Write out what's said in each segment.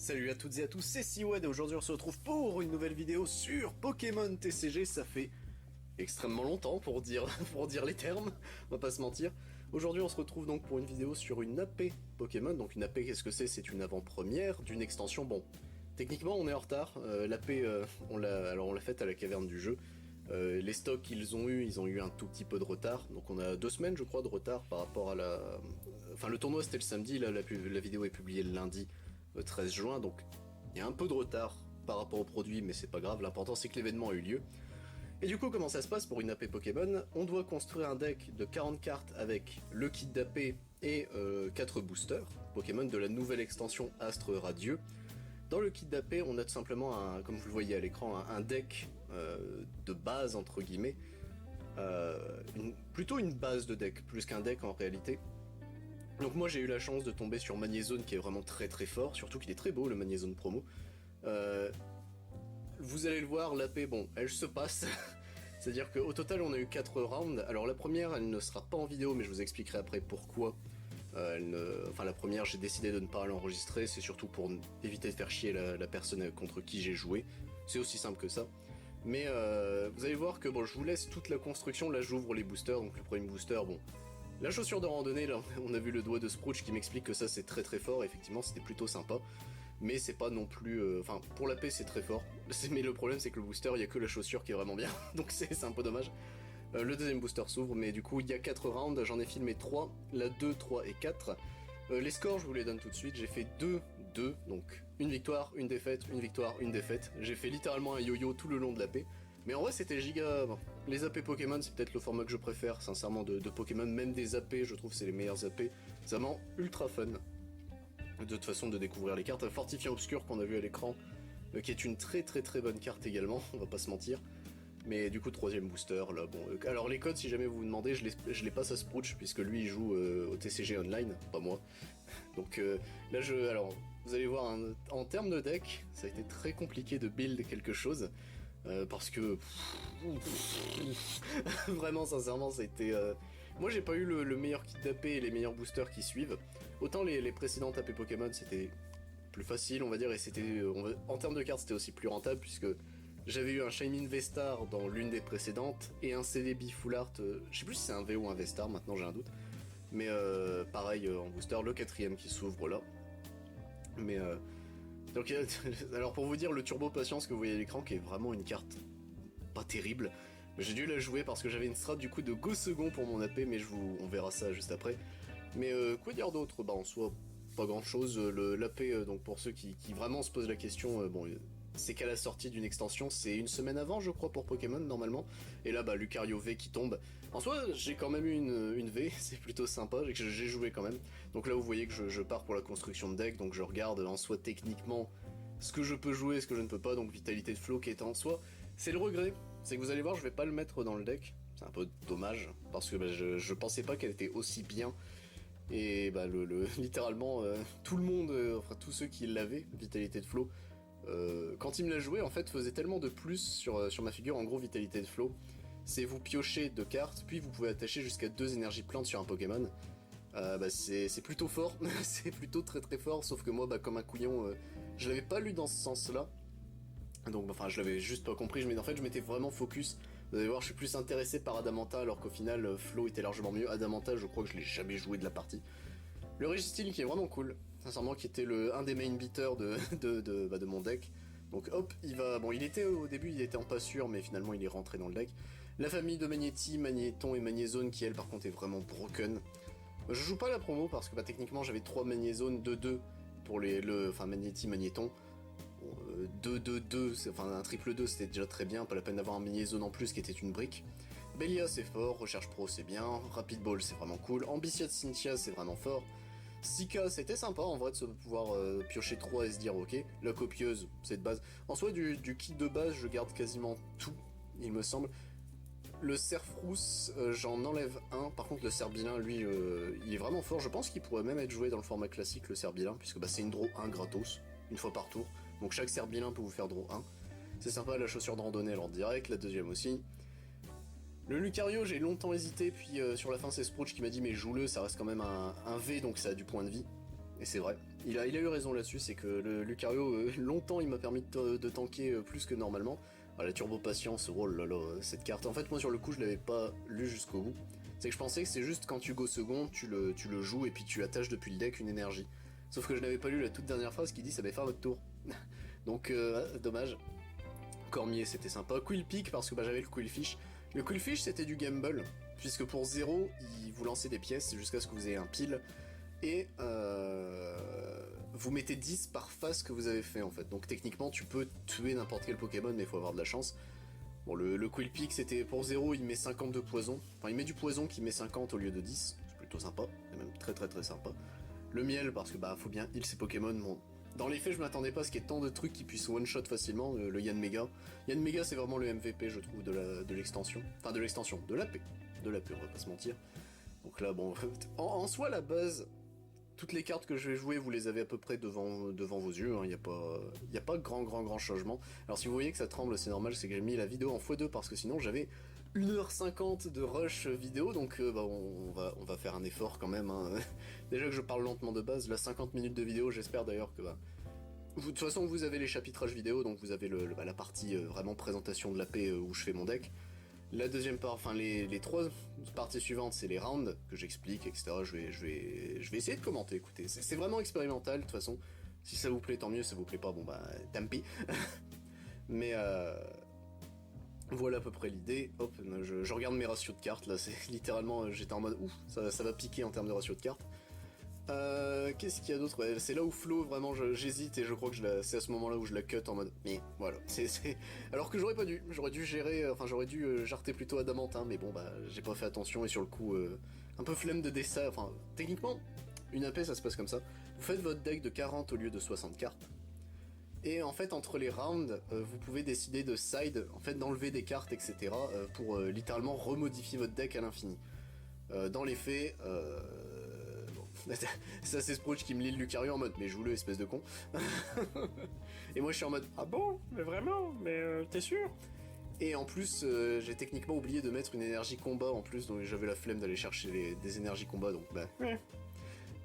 Salut à toutes et à tous, c'est Siwed et aujourd'hui on se retrouve pour une nouvelle vidéo sur Pokémon TCG. Ça fait extrêmement longtemps pour dire, pour dire les termes, on va pas se mentir. Aujourd'hui on se retrouve donc pour une vidéo sur une AP Pokémon. Donc une AP, qu'est-ce que c'est? C'est une avant-première d'une extension. Bon, techniquement on est en retard, l'AP on l'a faite à la caverne du jeu. Les stocks qu'ils ont eu un tout petit peu de retard, donc on a 2 semaines je crois de retard par rapport à la... Enfin le tournoi c'était le samedi, là la vidéo est publiée le lundi 13 juin, donc il y a un peu de retard par rapport au produit, mais c'est pas grave, l'important c'est que l'événement a eu lieu. Et du coup comment ça se passe pour une AP Pokémon? On doit construire un deck de 40 cartes avec le kit d'AP et 4 boosters Pokémon de la nouvelle extension Astre Radieux. Dans le kit d'AP, on a tout simplement, comme vous le voyez à l'écran, un deck de base, entre guillemets. Plutôt une base de deck, plus qu'un deck en réalité. Donc moi j'ai eu la chance de tomber sur Magnézone qui est vraiment très très fort, surtout qu'il est très beau le Magnézone promo. Vous allez le voir, l'AP, bon, elle se passe. C'est-à-dire qu'au total on a eu 4 rounds. Alors la première, elle ne sera pas en vidéo, mais je vous expliquerai après pourquoi. Enfin la première j'ai décidé de ne pas l'enregistrer, c'est surtout pour éviter de faire chier la personne contre qui j'ai joué, c'est aussi simple que ça. Mais vous allez voir que bon, je vous laisse toute la construction, là j'ouvre les boosters, donc le premier booster, bon, la chaussure de randonnée, là on a vu le doigt de Sprouch qui m'explique que ça c'est très très fort, effectivement c'était plutôt sympa, mais c'est pas non plus, enfin pour la paix c'est très fort, mais le problème c'est que le booster il y a que la chaussure qui est vraiment bien, donc c'est un peu dommage. Le deuxième booster s'ouvre, mais du coup il y a 4 rounds, j'en ai filmé 3, la 2, 3 et 4. Les scores je vous les donne tout de suite, j'ai fait 2, 2, donc une victoire, une défaite, une victoire, une défaite. J'ai fait littéralement un yo-yo tout le long de l'AP, mais en vrai c'était giga... Bon, les AP Pokémon c'est peut-être le format que je préfère, sincèrement, de Pokémon, même des AP, je trouve c'est les meilleurs AP, c'est vraiment ultra fun. De toute façon de découvrir les cartes, Fortifiant Obscur qu'on a vu à l'écran, qui est une très très très bonne carte également, on va pas se mentir. Mais du coup, troisième booster, là, bon... alors les codes, si jamais vous vous demandez, je les passe à Sprouch, puisque lui, il joue au TCG Online, pas moi. Donc là, alors, vous allez voir, hein, en termes de deck, ça a été très compliqué de build quelque chose, parce que... Vraiment, sincèrement, ça a été... Moi, j'ai pas eu le meilleur kit d'AP et les meilleurs boosters qui suivent. Autant les précédentes AP Pokémon, c'était plus facile, on va dire, et c'était... En termes de cartes, c'était aussi plus rentable, puisque... J'avais eu un Shaymin V-Star dans l'une des précédentes, et un Celebi Full Art, je sais plus si c'est un V ou un V-Star, maintenant j'ai un doute. Mais pareil en booster, le 4ème qui s'ouvre là. Mais donc alors pour vous dire, le Turbo Patience que vous voyez à l'écran, qui est vraiment une carte pas terrible, j'ai dû la jouer parce que j'avais une strat du coup de go second pour mon AP, mais on verra ça juste après. Mais quoi dire d'autre? Bah en soi, pas grand chose. L'AP, donc pour ceux qui vraiment se posent la question, bon... c'est qu'à la sortie d'une extension, c'est une semaine avant je crois pour Pokémon normalement, et là bah Lucario V qui tombe. En soi j'ai quand même eu une V, c'est plutôt sympa, j'ai joué quand même. Donc là vous voyez que je pars pour la construction de deck, donc je regarde en soi techniquement ce que je peux jouer, ce que je ne peux pas, donc Vitalité de Flow qui est en soi. C'est le regret, c'est que vous allez voir je vais pas le mettre dans le deck, c'est un peu dommage, parce que bah, je pensais pas qu'elle était aussi bien. Et bah littéralement tout le monde, enfin tous ceux qui l'avaient, Vitalité de Flow, quand il me l'a joué, en fait, faisait tellement de plus sur ma figure. En gros, Vitalité de Flow, c'est vous piochez 2 cartes, puis vous pouvez attacher jusqu'à 2 énergies plantes sur un Pokémon. Bah c'est plutôt fort, c'est plutôt très très fort, sauf que moi, bah, comme un couillon, je l'avais pas lu dans ce sens-là. Donc, enfin, je l'avais juste pas compris, en fait, je m'étais vraiment focus. Vous allez voir, je suis plus intéressé par Adamanta, alors qu'au final, Flow était largement mieux. Adamanta, je crois que je l'ai jamais joué de la partie. Le Registeel qui est vraiment cool, sincèrement, qui était un des main beaters de mon deck. Donc hop, il va... Bon, il était au début, il était en pas sûr, mais finalement il est rentré dans le deck. La famille de Magnéti, Magnéton et Magnézone qui, elle, par contre, est vraiment broken. Je joue pas la promo parce que, bah, techniquement, j'avais 3 Magnézones, 2-2 pour enfin, Magnéti, Magnéton. Bon, 2-2-2, enfin, un triple 2, c'était déjà très bien, pas la peine d'avoir un Magnézone en plus qui était une brique. Belia, c'est fort, Recherche Pro, c'est bien, Rapid Ball, c'est vraiment cool, Ambitious Cynthia, c'est vraiment fort. Sika, c'était sympa en vrai de se pouvoir piocher 3 et se dire ok. La copieuse, c'est de base. En soi, du kit de base, je garde quasiment tout, il me semble. Le Cerfrousse, j'en enlève un. Par contre, le Cerbilin, lui, il est vraiment fort. Je pense qu'il pourrait même être joué dans le format classique, le Cerbilin, puisque bah, c'est une draw 1 gratos, une fois par tour. Donc chaque Cerbilin peut vous faire draw 1. C'est sympa, la chaussure de randonnée, alors direct, la deuxième aussi. Le Lucario, j'ai longtemps hésité, puis sur la fin c'est Sprouch qui m'a dit mais joue-le, ça reste quand même un V, donc ça a du point de vie. Et c'est vrai. Il a eu raison là-dessus, c'est que le Lucario, longtemps il m'a permis de tanker plus que normalement. Ah, la turbo patience, oh là là, cette carte. En fait, moi sur le coup, je l'avais pas lu jusqu'au bout. C'est que je pensais que c'est juste quand tu go second, tu le joues et puis tu attaches depuis le deck une énergie. Sauf que je n'avais pas lu la toute dernière phrase qui dit ça va faire votre tour. Donc, dommage. Cormier, c'était sympa. Quillpick, parce que bah, j'avais le Quillfish. Le Quillfish, c'était du gamble, puisque pour 0, il vous lançait des pièces jusqu'à ce que vous ayez un pile. Et vous mettez 10 par phase que vous avez fait en fait. Donc techniquement tu peux tuer n'importe quel Pokémon mais il faut avoir de la chance. Bon le Quillpick c'était pour 0 il met 50 de poison. Enfin il met du poison qui met 50 au lieu de 10. C'est plutôt sympa, c'est même très très très sympa. Le miel parce que bah faut bien heal ses Pokémon. Bon, dans les faits je m'attendais pas à ce qu'il y ait tant de trucs qui puissent one shot facilement. Le Yanmega. Yanmega c'est vraiment le MVP je trouve de l'extension. Enfin de l'extension, de l'AP. De l'AP on va pas se mentir. Donc là bon, en soi la base... Toutes les cartes que je vais jouer, vous les avez à peu près devant vos yeux, il n'y a pas grand changement. Alors si vous voyez que ça tremble, c'est normal, c'est que j'ai mis la vidéo en x2 parce que sinon j'avais 1h50 de rush vidéo, donc bah, on va faire un effort quand même. Hein. Déjà que je parle lentement de base, là 50 minutes de vidéo, j'espère d'ailleurs que... Bah, de toute façon vous avez les chapitrages vidéo, donc vous avez la partie vraiment présentation de la paix où je fais mon deck. La deuxième part, enfin les trois parties suivantes, c'est les rounds que j'explique, etc. Je vais essayer de commenter, écoutez. C'est vraiment expérimental, de toute façon. Si ça vous plaît, tant mieux, si ça vous plaît pas, bon bah, tant pis. Mais voilà à peu près l'idée. Hop, je regarde mes ratios de cartes, là, c'est littéralement, j'étais en mode, ouf, ça va piquer en termes de ratio de cartes. Qu'est-ce qu'il y a d'autre? Ouais, c'est là où Flo, vraiment, j'hésite et je crois que c'est à ce moment-là où je la cut en mode... Mais voilà, Alors que j'aurais pas dû, j'aurais dû gérer... Enfin, j'aurais dû jarter plutôt Adamantin, mais bon, bah, j'ai pas fait attention et sur le coup, un peu flemme de dessin. Enfin, techniquement, une AP, ça se passe comme ça. Vous faites votre deck de 40 au lieu de 60 cartes. Et en fait, entre les rounds, vous pouvez décider de side, en fait, d'enlever des cartes, etc. Pour littéralement remodifier votre deck à l'infini. Dans les faits... Ça c'est Sprouch qui me lit le Lucario en mode mais joue-le espèce de con. Et moi je suis en mode ah bon mais vraiment mais t'es sûr. Et en plus j'ai techniquement oublié de mettre une énergie combat en plus donc j'avais la flemme d'aller chercher des énergies combat donc bah ouais.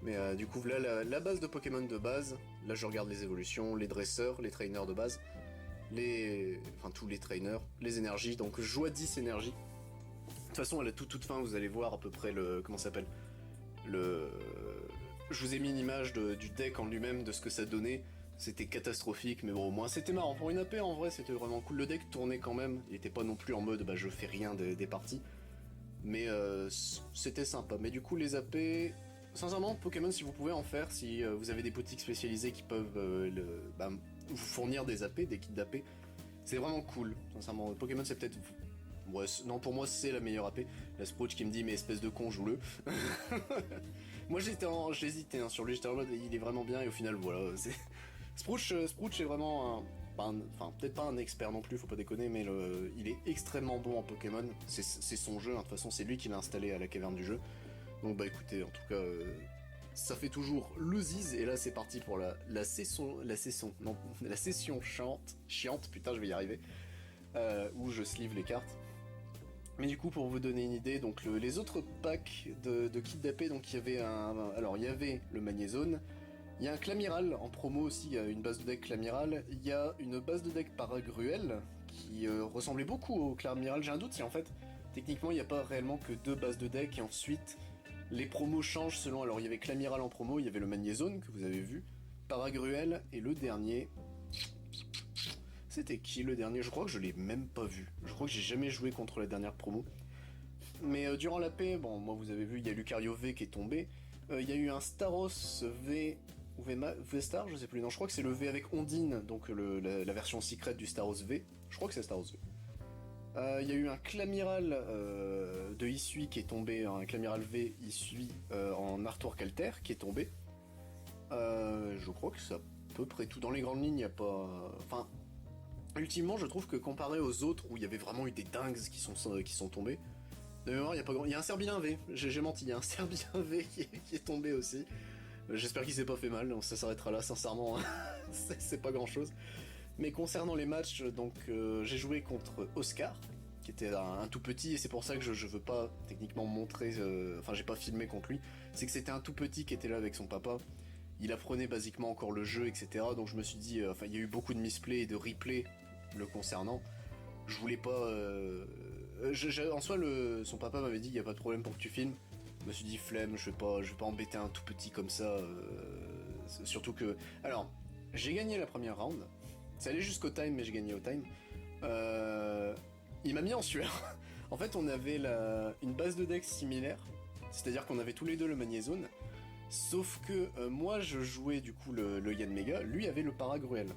Mais du coup là la base de Pokémon de base, là je regarde les évolutions, les dresseurs, les trainers de base, enfin tous les trainers, les énergies, donc je joue à 10 énergies. De toute façon à la toute fin vous allez voir à peu près comment ça s'appelle je vous ai mis une image du deck en lui-même, de ce que ça donnait. C'était catastrophique, mais bon, au moins c'était marrant. Pour une AP, en vrai, c'était vraiment cool. Le deck tournait quand même. Il était pas non plus en mode, bah, je fais rien des parties. Mais c'était sympa. Mais du coup, les AP... Sincèrement, Pokémon, si vous pouvez en faire, si vous avez des boutiques spécialisées qui peuvent vous fournir des AP, des kits d'AP, c'est vraiment cool. Sincèrement, Pokémon, c'est peut-être... Ouais, non, pour moi, c'est la meilleure AP. La Sprouch qui me dit, mais espèce de con, joue-le. Moi, j'hésitais hein, sur lui, j'étais en mode, il est vraiment bien, et au final, voilà. Sprouch est vraiment enfin, peut-être pas un expert non plus, faut pas déconner, mais il est extrêmement bon en Pokémon. C'est son jeu, hein, de toute façon, c'est lui qui l'a installé à la caverne du jeu. Donc, bah écoutez, en tout cas, ça fait toujours le ziz, et là, c'est parti pour la session chiante, putain, je vais y arriver, où je sleeve les cartes. Mais du coup, pour vous donner une idée, donc les autres packs de kit d'AP, donc il y avait alors il y avait le Magnézone, il y a un Clamiral en promo aussi, il y a une base de deck Clamiral, il y a une base de deck Paragruel qui ressemblait beaucoup au Clamiral. J'ai un doute si en fait, techniquement, il n'y a pas réellement que deux bases de deck et ensuite les promos changent selon. Alors il y avait Clamiral en promo, il y avait le Magnézone que vous avez vu, Paragruel et le dernier. C'était qui le dernier? Je crois que je l'ai même pas vu. Je crois que j'ai jamais joué contre la dernière promo. Mais durant la paix, bon, moi vous avez vu, il y a Lucario V qui est tombé. Il y a eu un Staros V ou V-Star, je sais plus. Non, je crois que c'est le V avec Ondine, donc la version secrète du Staros V. Je crois que c'est Staros V. Il y a eu un Clamiral de Isui qui est tombé, un Clamiral V Isui en Artwork Alter qui est tombé. Je crois que c'est à peu près tout. Dans les grandes lignes, il n'y a pas... Enfin... Ultimement, je trouve que comparé aux autres où il y avait vraiment eu des dingues qui sont tombés, de mémoire, il y a pas grand... Il y a un Serbilin V, j'ai menti, il y a un Serbilin V qui est tombé aussi. J'espère qu'il s'est pas fait mal, donc ça s'arrêtera là, sincèrement, c'est pas grand chose. Mais concernant les matchs, donc j'ai joué contre Oscar, qui était un tout petit, et c'est pour ça que je veux pas techniquement montrer, enfin j'ai pas filmé contre lui, c'est que c'était un tout petit qui était là avec son papa. il apprenait basiquement encore le jeu, etc. Donc je me suis dit, enfin il y a eu beaucoup de misplay et de replay le concernant. Je voulais pas... en soi, son papa m'avait dit, il n'y a pas de problème pour que tu filmes. Je me suis dit, flemme, je vais pas embêter un tout petit comme ça. Surtout que... Alors, j'ai gagné la première round. Ça allait jusqu'au time, mais j'ai gagné au time. Il m'a mis en sueur. En fait, on avait une base de deck similaire. C'est-à-dire qu'on avait tous les deux le Magnézone. Sauf que moi, je jouais du coup le Yanmega. Lui avait le Paragruel.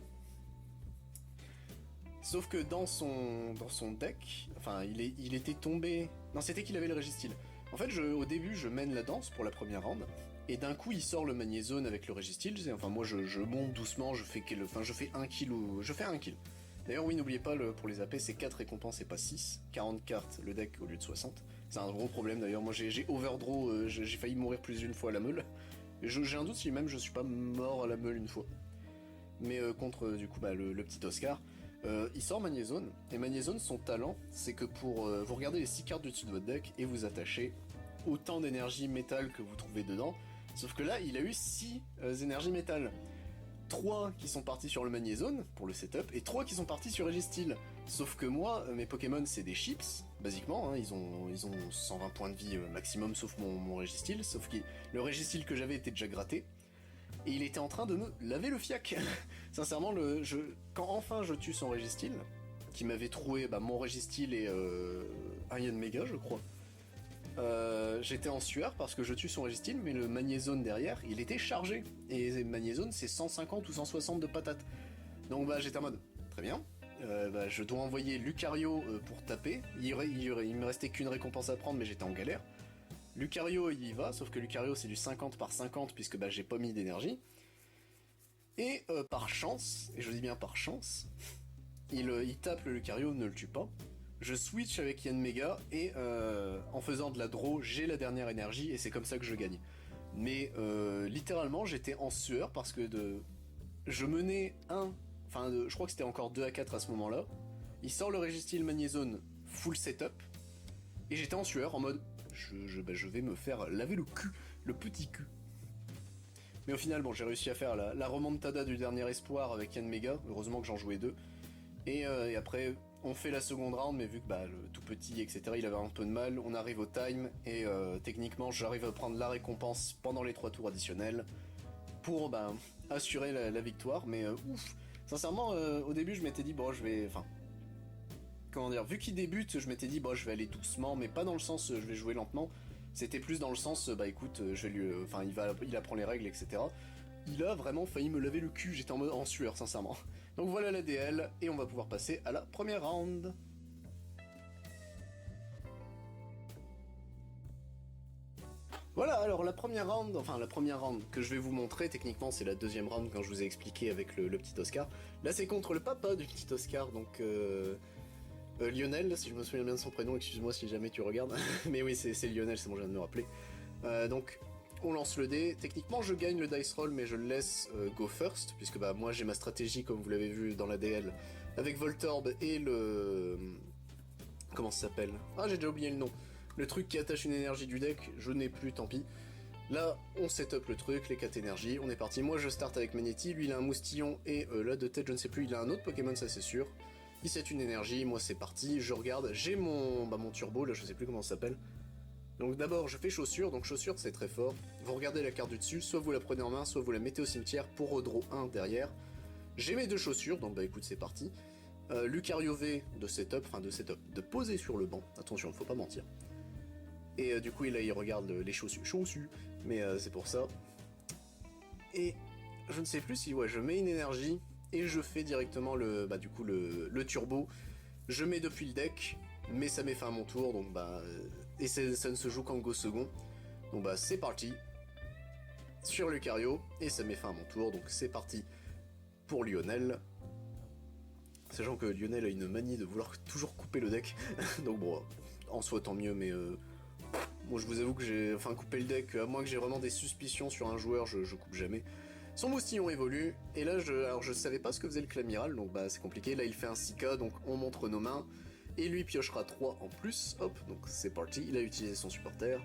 Sauf que dans son deck, enfin, il était tombé... Non, c'était qu'il avait le Régistyle. En fait, au début, je mène la danse pour la première round. Et d'un coup, il sort le Magnézone avec le Régistyle. Enfin, moi, je monte doucement, je fais 1 kill ou... Je fais 1 kill. D'ailleurs, oui, n'oubliez pas, pour les AP, c'est 4 récompenses et pas 6. 40 cartes le deck au lieu de 60. C'est un gros problème d'ailleurs. Moi, j'ai overdraw, j'ai failli mourir plus d'une fois à la meule. J'ai un doute si même je suis pas mort à la meule une fois. Mais contre, du coup, le petit Oscar, il sort Magnézone. Et Magnézone, son talent, c'est que pour... vous regardez les 6 cartes du dessus de votre deck et vous attachez autant d'énergie métal que vous trouvez dedans. Sauf que là, il a eu 6 énergies métal. 3 qui sont partis sur le Magnézone pour le setup et 3 qui sont partis sur Régistyle. Sauf que moi, mes Pokémon c'est des chips, basiquement, hein, ils ont 120 points de vie maximum sauf mon Régistyle, sauf que le Régistyle que j'avais était déjà gratté, et il était en train de me laver le fiac. Sincèrement, quand enfin je tue son Régistyle, qui m'avait troué mon Régistyle et un Yanmega je crois, j'étais en sueur parce que je tue son Régistyle, mais le Magnézone derrière, il était chargé. Et le Magnézone, c'est 150 ou 160 de patates. Donc j'étais en mode, très bien, je dois envoyer Lucario pour taper. Il me restait qu'une récompense à prendre, mais j'étais en galère. Lucario, il y va, sauf que Lucario, c'est du 50 par 50, puisque j'ai pas mis d'énergie. Et par chance, et je dis bien par chance, il tape le Lucario, ne le tue pas. Je switch avec Yanmega et en faisant de la draw, j'ai la dernière énergie et c'est comme ça que je gagne. Mais littéralement, j'étais en sueur parce que je menais je crois que c'était encore 2 à 4 à ce moment-là. Il sort le Régistyle Magnézone full setup et j'étais en sueur en mode je vais me faire laver le cul, le petit cul. Mais au final, j'ai réussi à faire la remontada du dernier espoir avec Yanmega. Heureusement que j'en jouais 2. Et après, on fait la seconde round, mais vu que le tout petit, etc., il avait un peu de mal, on arrive au time, et techniquement, j'arrive à prendre la récompense pendant les 3 tours additionnels pour assurer la victoire, mais ouf. Sincèrement, au début, je m'étais dit, je vais... Enfin, comment dire, vu qu'il débute, je m'étais dit, je vais aller doucement, mais pas dans le sens, je vais jouer lentement. C'était plus dans le sens, écoute, je vais lui... Enfin, il apprend les règles, etc. Il a vraiment failli me laver le cul, j'étais en sueur, sincèrement. Donc voilà la DL, et on va pouvoir passer à la première round. Voilà, alors la première round que je vais vous montrer, techniquement c'est la deuxième round quand je vous ai expliqué avec le petit Oscar. Là c'est contre le papa du petit Oscar, donc Lionel, si je me souviens bien de son prénom, excuse-moi si jamais tu regardes. Mais oui, c'est Lionel, c'est bon, je viens de me rappeler. Donc... on lance le dé, techniquement je gagne le dice roll mais je le laisse go first, puisque moi j'ai ma stratégie comme vous l'avez vu dans la DL, avec Voltorb et le... comment ça s'appelle? Ah j'ai déjà oublié le nom. Le truc qui attache une énergie du deck, je n'ai plus, tant pis. Là on set up le truc, les 4 énergies, on est parti. Moi je start avec Magnéti, lui il a un moustillon et là de tête je ne sais plus, il a un autre Pokémon, ça c'est sûr. Il set une énergie, moi c'est parti, je regarde, j'ai mon turbo, là je sais plus comment ça s'appelle. Donc d'abord je fais chaussure, donc chaussure c'est très fort. Vous regardez la carte du dessus, soit vous la prenez en main, soit vous la mettez au cimetière pour redraw 1 derrière. J'ai mes 2 chaussures, donc écoute c'est parti. Lucario V de setup, de poser sur le banc, attention, faut pas mentir. Et du coup là il regarde les chaussures, mais c'est pour ça. Et je ne sais plus si je mets une énergie et je fais directement le turbo. Je mets depuis le deck, mais ça met fin à mon tour, donc et ça ne se joue qu'en go second. Donc c'est parti sur Lucario, et ça met fin à mon tour, donc c'est parti pour Lionel. Sachant que Lionel a une manie de vouloir toujours couper le deck, donc en soi tant mieux, mais moi je vous avoue que j'ai coupé le deck, à moins que j'ai vraiment des suspicions sur un joueur, je coupe jamais. Son moustillon évolue, et là je savais pas ce que faisait le Clamiral, donc c'est compliqué. Là il fait un 6K, donc on montre nos mains. Et lui piochera 3 en plus, hop, donc c'est parti, il a utilisé son supporter.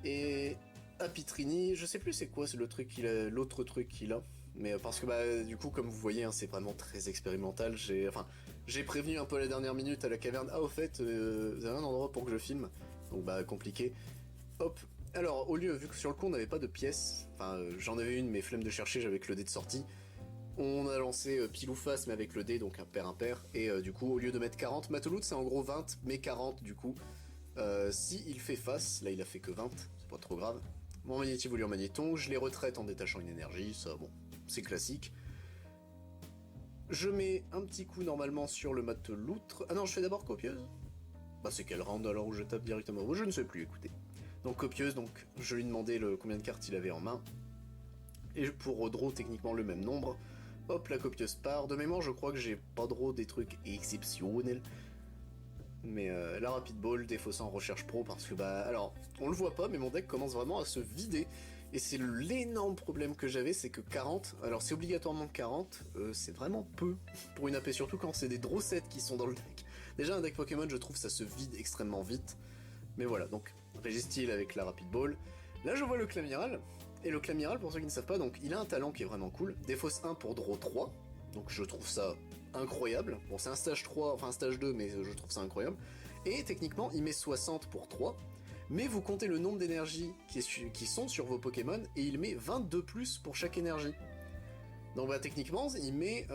Et Apitrini, je sais plus c'est quoi c'est le truc qu'il a, l'autre truc qu'il a. Mais parce que bah du coup comme vous voyez hein, c'est vraiment très expérimental. J'ai prévenu un peu à la dernière minute à la caverne. Ah au fait vous avez un endroit pour que je filme. Donc bah compliqué. Hop. Alors au lieu vu que sur le coup on n'avait pas de pièces. Enfin j'en avais une mais flemme de chercher j'avais que le dé de sortie. On a lancé pile ou face mais avec le dé donc impair. Et du coup au lieu de mettre 40, Matelout c'est en gros 20 mais 40 du coup. Si il fait face, là il a fait que 20, c'est pas trop grave. Mon magnétivolure magnéton, je les retraite en détachant une énergie, ça bon, c'est classique. Je mets un petit coup normalement sur le mateloutre. Ah non, je fais d'abord copieuse. Bah c'est quel round alors où je tape directement. Je ne sais plus, écoutez. Donc copieuse, donc je lui demandais combien de cartes il avait en main. Et pour draw techniquement le même nombre. Hop, la copieuse part. De mémoire, je crois que j'ai pas draw des trucs exceptionnels. Mais la Rapid Ball, défaussant en recherche pro, parce que bah... Alors, on le voit pas, mais mon deck commence vraiment à se vider. Et c'est l'énorme problème que j'avais, c'est que 40, alors c'est obligatoirement 40, c'est vraiment peu pour une AP, surtout quand c'est des draw sets qui sont dans le deck. Déjà un deck Pokémon, je trouve ça se vide extrêmement vite. Mais voilà, donc Registeel avec la Rapid Ball. Là je vois le Clamiral, et le Clamiral, pour ceux qui ne savent pas, donc il a un talent qui est vraiment cool. Défausse 1 pour draw 3, donc je trouve ça incroyable. Bon c'est un stage 3, enfin un stage 2, mais je trouve ça incroyable. Et techniquement il met 60 pour 3. Mais vous comptez le nombre d'énergies qui sont sur vos Pokémon et il met 22 plus pour chaque énergie. Donc bah techniquement il met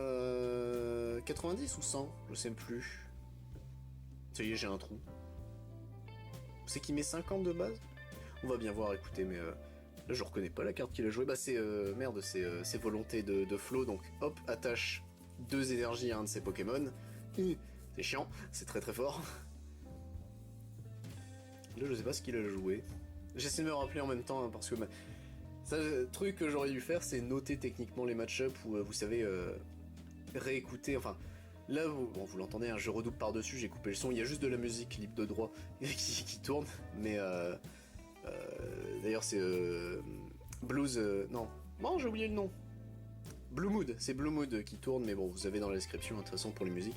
90 ou 100, je sais plus. Ça y est j'ai un trou. C'est qu'il met 50 de base. On va bien voir écoutez mais là je reconnais pas la carte qu'il a jouée. Bah c'est merde c'est volonté de flow donc hop attache 2 énergies à un de ses Pokémon. C'est chiant, c'est très très fort. Là, je sais pas ce qu'il a joué. J'essaie de me rappeler en même temps, hein, parce que ça, le truc que j'aurais dû faire, c'est noter techniquement les match-up où, vous savez, réécouter. Enfin, là, vous l'entendez, hein, je redouble par-dessus, j'ai coupé le son. Il y a juste de la musique libre de droit qui tourne. Mais, d'ailleurs, c'est Blues. Non, bon, j'ai oublié le nom. Blue Mood, c'est Blue Mood qui tourne, mais bon, vous avez dans la description, de toute façon, pour les musiques.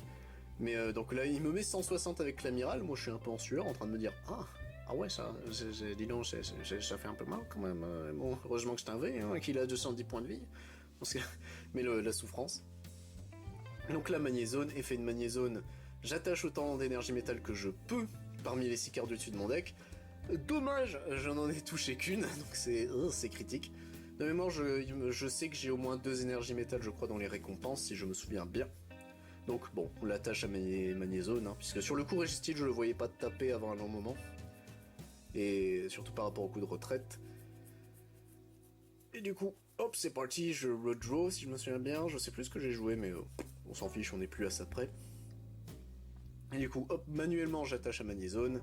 Mais donc là, il me met 160 avec l'amiral. Moi, je suis un peu en sueur, en train de me dire ah ouais, ça, dis donc, ça fait un peu mal quand même. Bon, heureusement que c'est un V, hein, qu'il a 210 points de vie. Parce que... Mais la souffrance. Donc la magnézone, effet de magnézone, j'attache autant d'énergie métal que je peux parmi les 6 cartes du dessus de mon deck. Dommage, je n'en ai touché qu'une, donc c'est critique. De mémoire, je sais que j'ai au moins 2 énergies métal, je crois, dans les récompenses, si je me souviens bien. Donc bon, on l'attache à magnézone, hein, puisque sur le coup Registeel, je le voyais pas taper avant un long moment. Et surtout par rapport au coup de retraite. Et du coup, hop, c'est parti, je redraw si je me souviens bien, je sais plus ce que j'ai joué, mais on s'en fiche, on n'est plus à ça près. Et du coup, hop, manuellement j'attache à magnézone,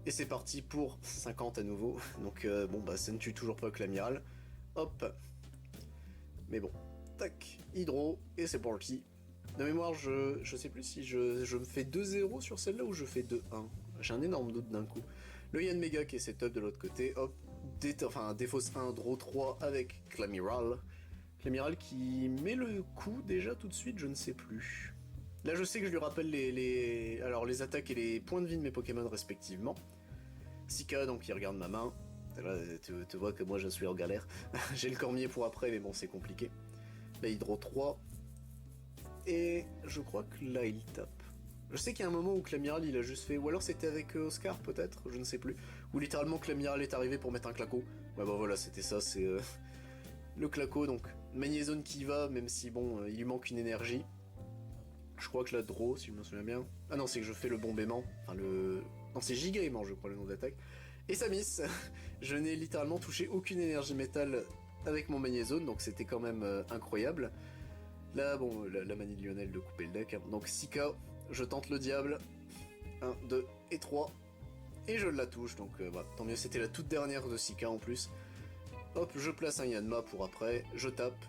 et c'est parti pour 50 à nouveau. Donc bon, bah ça ne tue toujours pas que l'amiral. Hop. Mais bon, tac, hydro, et c'est parti. De mémoire, je sais plus si je me fais 2-0 sur celle-là ou je fais 2-1. J'ai un énorme doute d'un coup. Le Yann Mega qui est setup de l'autre côté, hop, défausse 1, draw 3 avec Clamiral. Clamiral qui met le coup déjà tout de suite, je ne sais plus. Là je sais que je lui rappelle alors, les attaques et les points de vie de mes Pokémon respectivement. Sika donc il regarde ma main. Là tu vois que moi je suis en galère. J'ai le cormier pour après mais bon c'est compliqué. Là il draw 3. Et je crois que là il tape. Je sais qu'il y a un moment où Clamiral il a juste fait, ou alors c'était avec Oscar peut-être, je ne sais plus, où littéralement Clamiral est arrivé pour mettre un claco. Ouais bah voilà c'était ça, c'est le claco, donc magnézone qui va, même si bon il lui manque une énergie. Je crois que la draw si je me souviens bien. Ah non c'est que je fais le bombément, enfin le... Non c'est giga-aimant je crois le nom d'attaque. Et ça miss. Je n'ai littéralement touché aucune énergie métal avec mon magnézone, donc c'était quand même incroyable. Là, bon, la manie de Lionel de couper le deck. Hein. Donc 6K, je tente le diable. 1, 2 et 3. Et je la touche, donc voilà. Tant mieux, c'était la toute dernière de 6K en plus. Hop, je place un Yanma pour après, je tape.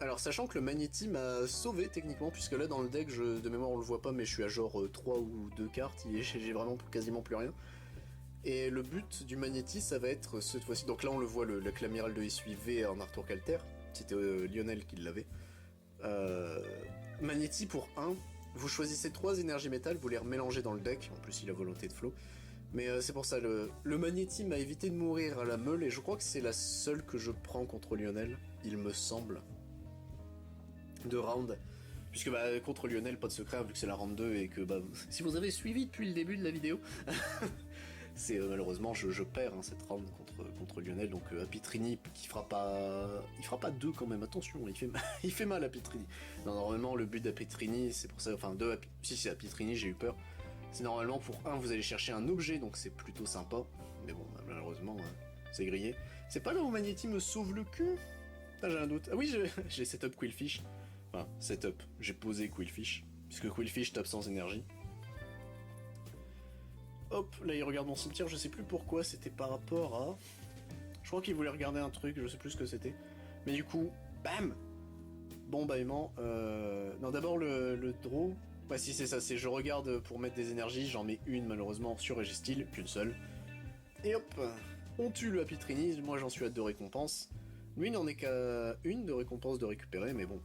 Alors, sachant que le Magnéti m'a sauvé techniquement, puisque là dans le deck, de mémoire on le voit pas, mais je suis à genre 3 ou 2 cartes, j'ai vraiment quasiment plus rien. Et le but du Magnéti, ça va être cette fois-ci. Donc là, on le voit, le Clamiral de SUV en Arthur Calter. C'était Lionel qui l'avait. Magnéti pour 1, vous choisissez 3 énergies métal, vous les remélangez dans le deck, en plus il a volonté de flow, Mais c'est pour ça, le Magnéti m'a évité de mourir à la meule, et je crois que c'est la seule que je prends contre Lionel, il me semble, de round. Puisque bah, contre Lionel, pas de secret, vu que c'est la round 2, et que bah, si vous avez suivi depuis le début de la vidéo, c'est malheureusement, je perds hein, cette round contre Lionel, donc Apitrini, qui fera pas... Il fera pas 2 quand même, attention, il fait mal à Apitrini. Non, normalement, le but d'Apitrini, c'est pour ça, enfin, si c'est Apitrini, j'ai eu peur. C'est normalement pour vous allez chercher un objet, donc c'est plutôt sympa. Mais bon, malheureusement, c'est grillé. C'est pas là où Magnéti me sauve le cul? Ah, j'ai un doute. Ah oui, j'ai setup Quillfish. Enfin, setup. J'ai posé Quillfish. Puisque Quillfish tape sans énergie. Hop, là il regarde mon cimetière, je sais plus pourquoi, c'était par rapport à... Je crois qu'il voulait regarder un truc, je sais plus ce que c'était. Mais du coup, bam! Bombardement. Non, d'abord le draw... Ouais, si c'est ça, c'est je regarde pour mettre des énergies, j'en mets une malheureusement sur Registeel, qu'une seule. Et hop, on tue le Apitrini, moi j'en suis à 2 récompenses. Lui il n'en est qu'à une de récompense de récupérer, mais bon,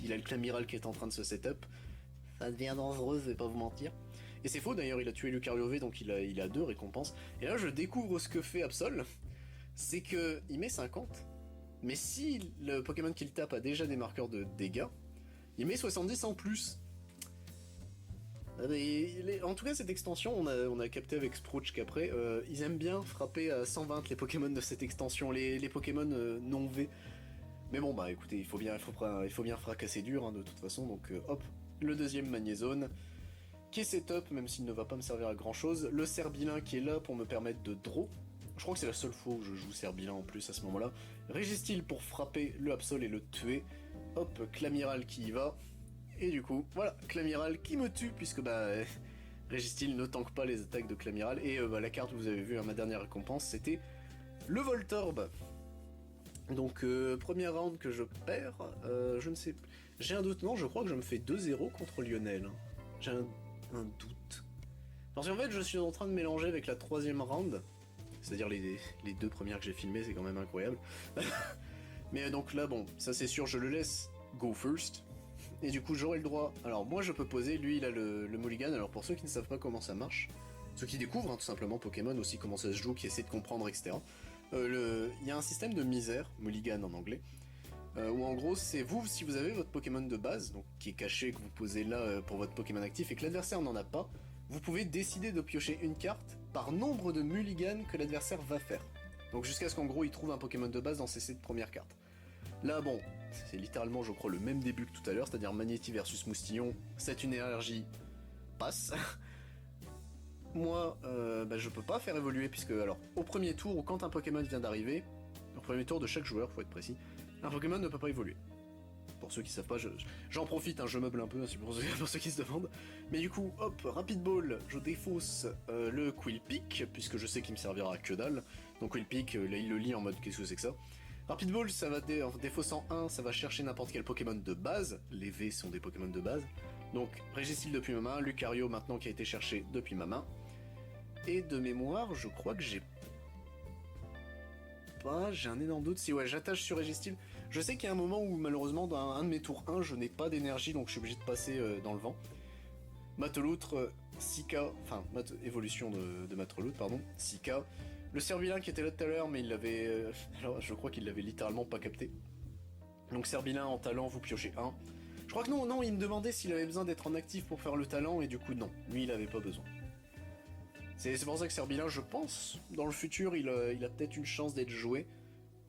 il a le Clamiral qui est en train de se setup. Ça devient dangereux, je vais pas vous mentir. Et c'est faux d'ailleurs, il a tué Lucario V, donc il a 2 récompenses. Et là je découvre ce que fait Absol, c'est que il met 50, mais si le Pokémon qu'il tape a déjà des marqueurs de dégâts, il met 70 en plus. En tout cas, cette extension, on a capté avec Sproutch qu'après, ils aiment bien frapper à 120 les Pokémon de cette extension, les Pokémon non V. Mais bon, bah écoutez, il faut bien fracasser dur hein, de toute façon, donc hop, le deuxième Magnézone, qui est setup, même s'il ne va pas me servir à grand chose. Le Serbilin qui est là pour me permettre de draw. Je crois que c'est la seule fois où je joue Serbilin en plus à ce moment-là. Registeel pour frapper le Absol et le tuer. Hop, Clamiral qui y va. Et du coup, voilà, Clamiral qui me tue, puisque bah, Registeel ne tank pas les attaques de Clamiral. Et bah, la carte que vous avez vue à ma dernière récompense, c'était le Voltorb. Donc, premier round que je perds, je ne sais... J'ai un doute, non, je crois que je me fais 2-0 contre Lionel. J'ai un doute. Parce qu'en fait, je suis en train de mélanger avec la 3ème round, c'est-à-dire les 2 premières que j'ai filmées, c'est quand même incroyable. Mais donc là, bon, ça c'est sûr, je le laisse go first. Et du coup, j'aurai le droit... Alors, moi, je peux poser, lui, il a le mulligan. Alors, pour ceux qui ne savent pas comment ça marche, ceux qui découvrent, hein, tout simplement, Pokémon, aussi comment ça se joue, qui essaient de comprendre, etc. Il y a un système de misère, mulligan en anglais, où en gros, c'est vous, si vous avez votre Pokémon de base, donc qui est caché, que vous posez là pour votre Pokémon actif, et que l'adversaire n'en a pas, vous pouvez décider de piocher une carte par nombre de mulligan que l'adversaire va faire. Donc jusqu'à ce qu'en gros, il trouve un Pokémon de base dans ses 7 premières cartes. Là, bon, c'est littéralement, je crois, le même début que tout à l'heure, c'est-à-dire Magnéti versus Moustillon, c'est une énergie passe. Moi, bah, je peux pas faire évoluer, puisque, alors, au premier tour, ou quand un Pokémon vient d'arriver, au premier tour de chaque joueur, faut être précis, un Pokémon ne peut pas évoluer. Pour ceux qui savent pas, j'en profite, hein, je meuble un peu, pour ceux qui se demandent. Mais du coup, hop, Rapid Ball, je défausse le Quillpick, puisque je sais qu'il me servira à que dalle. Donc Quillpick, là, il le lit en mode qu'est-ce que c'est que ça. Rapid Ball, ça va en défaussant 1, ça va chercher n'importe quel Pokémon de base. Les V sont des Pokémon de base. Donc Registeel depuis ma main, Lucario maintenant qui a été cherché depuis ma main. Et de mémoire, je crois que j'ai un énorme doute. Si ouais, j'attache sur Registeel. Je sais qu'il y a un moment où malheureusement dans un de mes tours 1, je n'ai pas d'énergie, donc je suis obligé de passer dans le vent. Mateloutre, 6K, enfin évolution de Mateloutre, pardon, 6K. Le Serbilin qui était là tout à l'heure, mais il l'avait... alors je crois qu'il l'avait littéralement pas capté. Donc Serbilin en talent, vous piochez 1. Je crois que non, il me demandait s'il avait besoin d'être en actif pour faire le talent, et du coup non, lui il avait pas besoin. C'est pour ça que Serbilin, je pense, dans le futur, il a peut-être une chance d'être joué.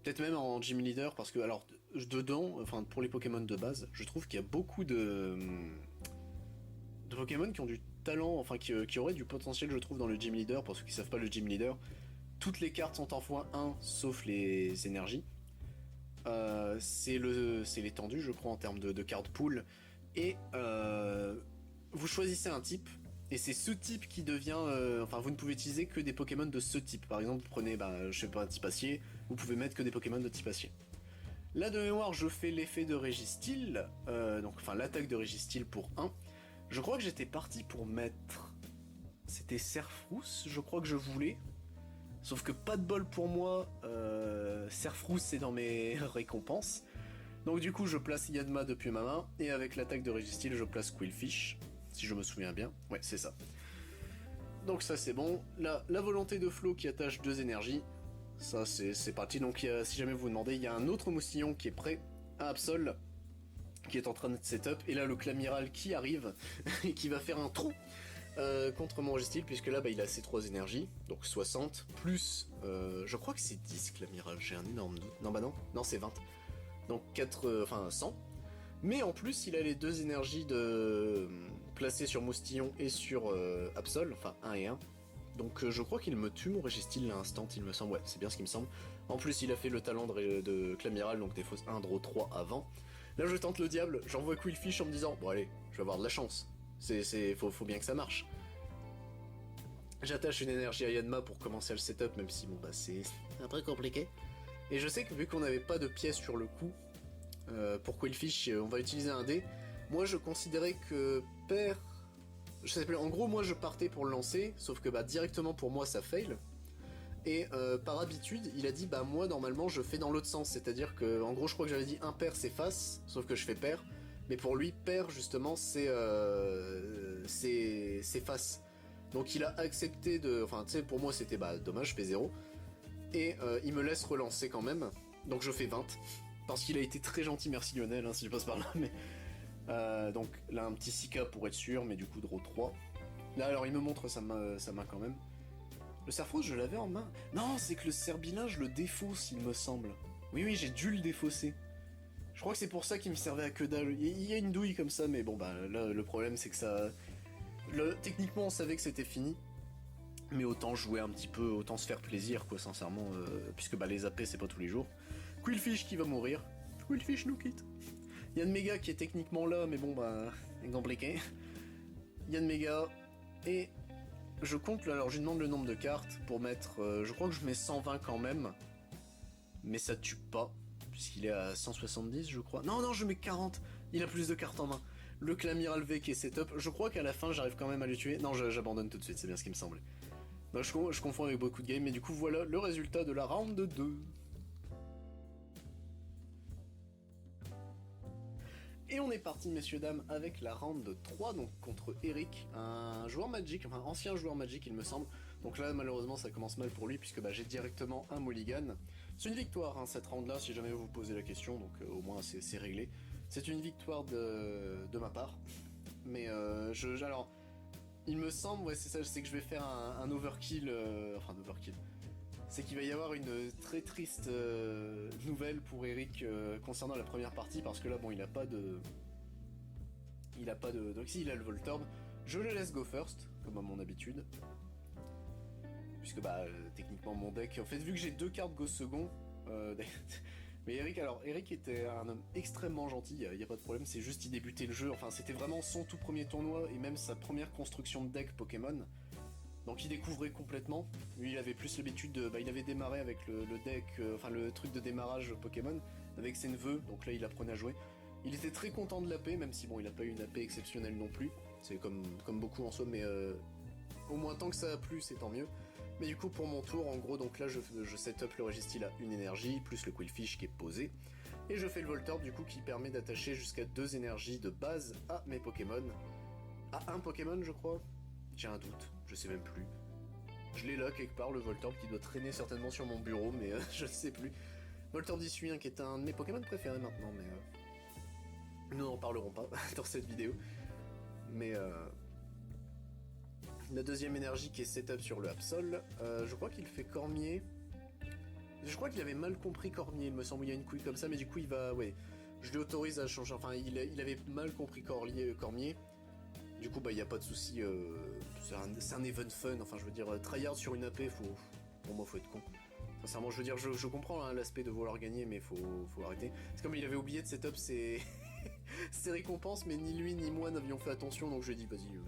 Peut-être même en Gym Leader, parce que, alors, dedans, enfin, pour les Pokémon de base, je trouve qu'il y a beaucoup de Pokémon qui ont du talent, enfin, qui auraient du potentiel, je trouve, dans le Gym Leader. Pour ceux qui savent pas le Gym Leader, toutes les cartes sont en x1, sauf les énergies. C'est l'étendue, je crois, en termes de card pool. Et vous choisissez un type, et c'est ce type qui devient... enfin, vous ne pouvez utiliser que des Pokémon de ce type. Par exemple, vous prenez, je sais pas, un type acier, vous pouvez mettre que des Pokémon de type acier. Là, de mémoire, je fais l'effet de Registeel, donc, enfin, l'attaque de Registeel pour 1. Je crois que j'étais parti pour mettre... C'était Serfrousse, je crois que je voulais. Sauf que pas de bol pour moi, Serfrousse c'est dans mes récompenses. Donc du coup je place Yanma depuis ma main, et avec l'attaque de Registeel je place Quillfish, si je me souviens bien. Ouais, c'est ça. Donc ça c'est bon. Là, la volonté de Flo qui attache 2 énergies. Ça c'est parti. Donc si jamais vous vous demandez, il y a un autre moustillon qui est prêt à Absol, qui est en train de setup. Et là le Clamiral qui arrive et qui va faire un trou contre mon Registyle, puisque là il a ses 3 énergies. Donc 60 plus je crois que c'est 10 Clamiral, j'ai un énorme doute. Non bah non c'est 20. Donc 100. Mais en plus il a les 2 énergies de placées sur Moustillon et sur Absol, enfin 1 et 1. Donc je crois qu'il me tue mon Registyle à instant, il me semble, ouais, c'est bien ce qui me semble. En plus il a fait le talent de Clamiral, donc des fausses 1, draw 3 avant. Là je tente le diable, j'envoie Quillfish en me disant, bon allez, je vais avoir de la chance. Faut bien que ça marche. J'attache une énergie à Yanma pour commencer à le setup, même si bon bah c'est un peu compliqué. Et je sais que vu qu'on n'avait pas de pièces sur le coup, pour Quillfish on va utiliser un dé. Moi je considérais que père... Je sais plus, en gros moi je partais pour le lancer, sauf que bah directement pour moi ça fail. Et par habitude il a dit bah moi normalement je fais dans l'autre sens, c'est-à-dire que en gros je crois que j'avais dit impair c'est face, sauf que je fais pair. Mais pour lui pair justement c'est face. Donc il a accepté de... Enfin tu sais pour moi c'était bah dommage, je fais 0. Et il me laisse relancer quand même, donc je fais 20. Parce qu'il a été très gentil, merci Lionel, hein, si je passe par là, mais... donc là un petit 6K pour être sûr, mais du coup draw 3. Là alors il me montre sa main quand même. Le Serfrose je l'avais en main. Non, c'est que le Serbilin je le défausse il me semble. Oui j'ai dû le défausser. Je crois que c'est pour ça qu'il me servait à que dalle. Il y a une douille comme ça, mais bon bah là le problème c'est que ça... Techniquement on savait que c'était fini. Mais autant jouer un petit peu, autant se faire plaisir quoi sincèrement, puisque bah les AP c'est pas tous les jours. Quillfish qui va mourir. Quillfish nous quitte. Yann Mega qui est techniquement là, mais bon bah, compliqué. Yann Mega, et je compte, alors je lui demande le nombre de cartes pour mettre, je crois que je mets 120 quand même, mais ça tue pas, puisqu'il est à 170 je crois. Non, je mets 40, il a plus de cartes en main. Le Clamiral V qui est setup, je crois qu'à la fin j'arrive quand même à le tuer. Non, j'abandonne tout de suite, c'est bien ce qui me semblait. Donc, je confonds avec beaucoup de games, mais du coup voilà le résultat de la round 2. Et on est parti messieurs dames avec la round 3, donc contre Eric, un joueur Magic, enfin ancien joueur Magic il me semble. Donc là malheureusement ça commence mal pour lui puisque bah, j'ai directement un mulligan. C'est une victoire hein, cette round là si jamais vous vous posez la question, donc au moins c'est réglé. C'est une victoire de ma part. Mais alors il me semble, ouais c'est ça, c'est que je vais faire un overkill, enfin un overkill. C'est qu'il va y avoir une très triste nouvelle pour Eric concernant la première partie, parce que là bon il a pas de... Donc si il a le Voltorb, je le laisse go first, comme à mon habitude. Puisque bah techniquement mon deck... En fait vu que j'ai 2 cartes go second... Mais Eric était un homme extrêmement gentil, y a pas de problème, c'est juste il débutait le jeu, enfin c'était vraiment son tout premier tournoi et même sa première construction de deck Pokémon. Donc il découvrait complètement. Lui il avait plus l'habitude de... Bah, il avait démarré avec le deck, enfin le truc de démarrage Pokémon, avec ses neveux, donc là il apprenait à jouer. Il était très content de l'AP, même si bon il a pas eu une AP exceptionnelle non plus. C'est comme beaucoup en soi, mais au moins tant que ça a plu c'est tant mieux. Mais du coup pour mon tour, en gros donc là je setup le Registyle à une énergie, plus le Quillfish qui est posé. Et je fais le Voltorb du coup qui permet d'attacher jusqu'à 2 énergies de base à mes Pokémon. À un Pokémon je crois. J'ai un doute, je sais même plus. Je l'ai là quelque part, le Voltorb qui doit traîner certainement sur mon bureau, mais je ne sais plus. Voltorb 18 qui est un de mes Pokémon préférés maintenant, mais nous n'en parlerons pas dans cette vidéo. Mais la deuxième énergie qui est setup sur le Absol, je crois qu'il fait Cormier. Je crois qu'il avait mal compris Cormier, il me semble, il y a une couille comme ça, mais du coup il va... Ouais, je lui autorise à changer, enfin il avait mal compris Cormier. Du coup, bah, il n'y a pas de souci. C'est un event fun. Enfin, je veux dire, tryhard sur une AP, pour moi, faut être con. Sincèrement, je veux dire, je comprends hein, l'aspect de vouloir gagner, mais faut arrêter. C'est comme il avait oublié de setup ses récompenses, mais ni lui ni moi n'avions fait attention, donc je lui ai dit, vas-y,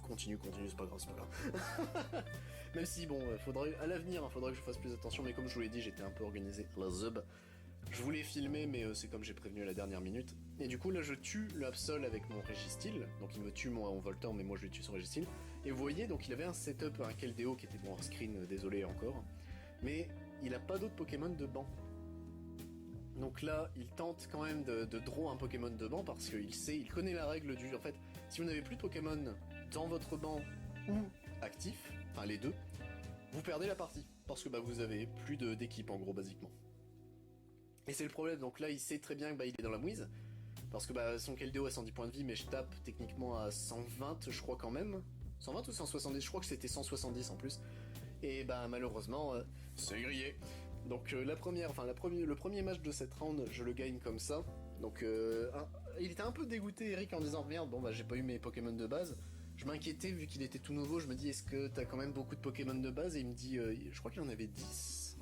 continue, c'est pas grave. Même si, bon, faudrait, à l'avenir, faudrait que je fasse plus attention, mais comme je vous l'ai dit, j'étais un peu organisé. La zub. Je voulais filmer, mais c'est comme j'ai prévenu à la dernière minute. Et du coup, là, je tue le Absol avec mon Registyle. Donc, il me tue mon Voltorb, mais moi, je lui tue son Registyle. Et vous voyez, donc, il avait un setup, un Keldeo qui était bon hors screen, désolé encore. Mais il a pas d'autres Pokémon de banc. Donc là, il tente quand même de draw un Pokémon de banc parce qu'il connaît la règle du... En fait, si vous n'avez plus de Pokémon dans votre banc ou actif, enfin les deux, vous perdez la partie. Parce que bah, vous avez plus d'équipe en gros, basiquement. Et c'est le problème, donc là il sait très bien que bah, il est dans la mouise. Parce que bah, son Keldeo a 110 points de vie, mais je tape techniquement à 120, je crois quand même. 120 ou 170, je crois que c'était 170 en plus. Et bah malheureusement, c'est grillé. Donc le premier match de cette round, je le gagne comme ça. Donc il était un peu dégoûté Eric en disant merde, bon bah j'ai pas eu mes Pokémon de base. Je m'inquiétais vu qu'il était tout nouveau, je me dis est-ce que t'as quand même beaucoup de Pokémon de base? Et il me dit, je crois qu'il en avait 10.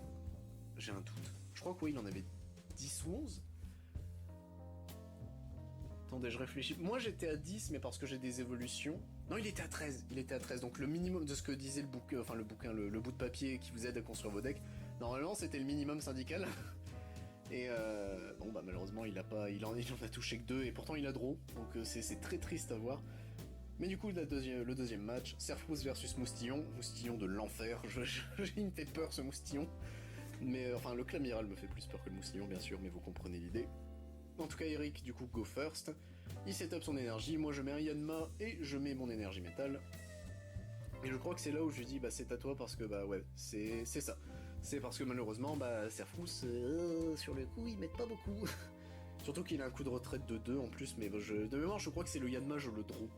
J'ai un doute. Je crois que oui, il en avait 10 ou 11. Attendez, je réfléchis. Moi j'étais à 10, mais parce que j'ai des évolutions. Non, il était à 13. Il était à 13. Donc le minimum de ce que disait le bouquin, le bout de papier qui vous aide à construire vos decks. Normalement, c'était le minimum syndical. Et bon, bah malheureusement, il en a touché que 2. Et pourtant, il a draw. Donc c'est très triste à voir. Mais du coup, le deuxième match, Serfrousse versus Moustillon. Moustillon de l'enfer. Il me fait peur ce Moustillon. Mais enfin, le Clamiral me fait plus peur que le Moustillon, bien sûr, mais vous comprenez l'idée. En tout cas, Eric, du coup, go first. Il setup son énergie, moi je mets un Yanma et je mets mon énergie métal. Et je crois que c'est là où je lui dis, bah c'est à toi parce que, bah ouais, c'est ça. C'est parce que malheureusement, bah Serfrousse, sur le coup, ils mettent pas beaucoup. Surtout qu'il a un coup de retraite de 2 en plus, mais de mémoire, je crois que c'est le Yanma, je le draw.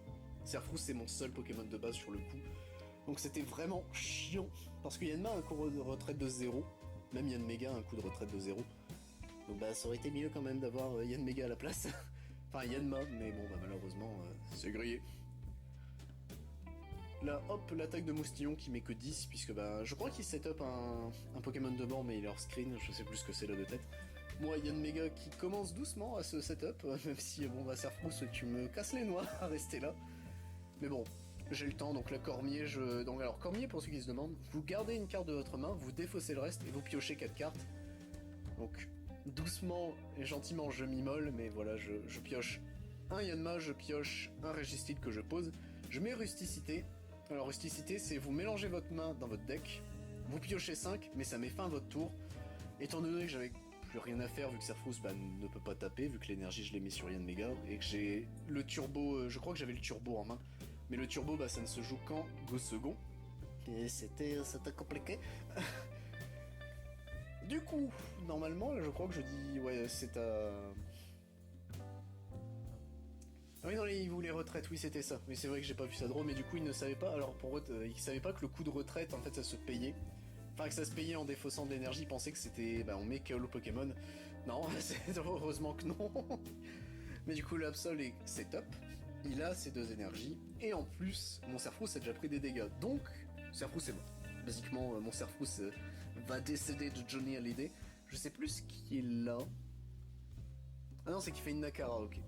Serfrousse, c'est mon seul Pokémon de base sur le coup. Donc c'était vraiment chiant. Parce que Yanma a un coup de retraite de 0. Même Yanmega a un coup de retraite de 0. Donc bah ça aurait été mieux quand même d'avoir Yanmega à la place. Enfin Yanma, mais bon bah malheureusement c'est grillé. Là hop, l'attaque de Moustillon qui met que 10, puisque bah je crois qu'il setup un Pokémon de bord mais il est hors screen, je sais plus ce que c'est là de tête. Moi Yanmega qui commence doucement à ce setup, même si bon bah Serfrousse tu me casses les noix à rester là. Mais bon, j'ai le temps, donc la Cormier, donc alors Cormier pour ceux qui se demandent, vous gardez une carte de votre main, vous défaussez le reste et vous piochez 4 cartes. Donc doucement et gentiment je m'immole, mais voilà, je pioche un Yanma, je pioche un Registide que je pose, je mets Rusticité. Alors Rusticité, c'est vous mélangez votre main dans votre deck, vous piochez 5, mais ça met fin à votre tour. Étant donné que j'avais plus rien à faire, vu que Serfrousse bah, ne peut pas taper, vu que l'énergie je l'ai mis sur Yanmega, et que j'ai le turbo, je crois que j'avais le turbo en main, mais le turbo bah ça ne se joue qu'en go second. Et c'était compliqué. Du coup, normalement, je crois que je dis... Ouais, c'est à... Ah oui, non, il voulait retraite, oui, c'était ça. Mais c'est vrai que j'ai pas vu ça drôle, mais du coup, il ne savait pas... Alors, il savait pas que le coup de retraite, en fait, ça se payait. Enfin, que ça se payait en défaussant de l'énergie, il pensait que c'était... Bah, on met KO Pokémon. Non, heureusement que non. Mais du coup, l'Absol est setup. Il a ses 2 énergies. Et en plus, mon Serfrousse a déjà pris des dégâts. Donc, Serfrousse est mort. Basiquement, mon Serfrousse va décéder de Johnny Hallyday. Je sais plus ce qui est là. Ah non, c'est qu'il fait une Nakara, ok.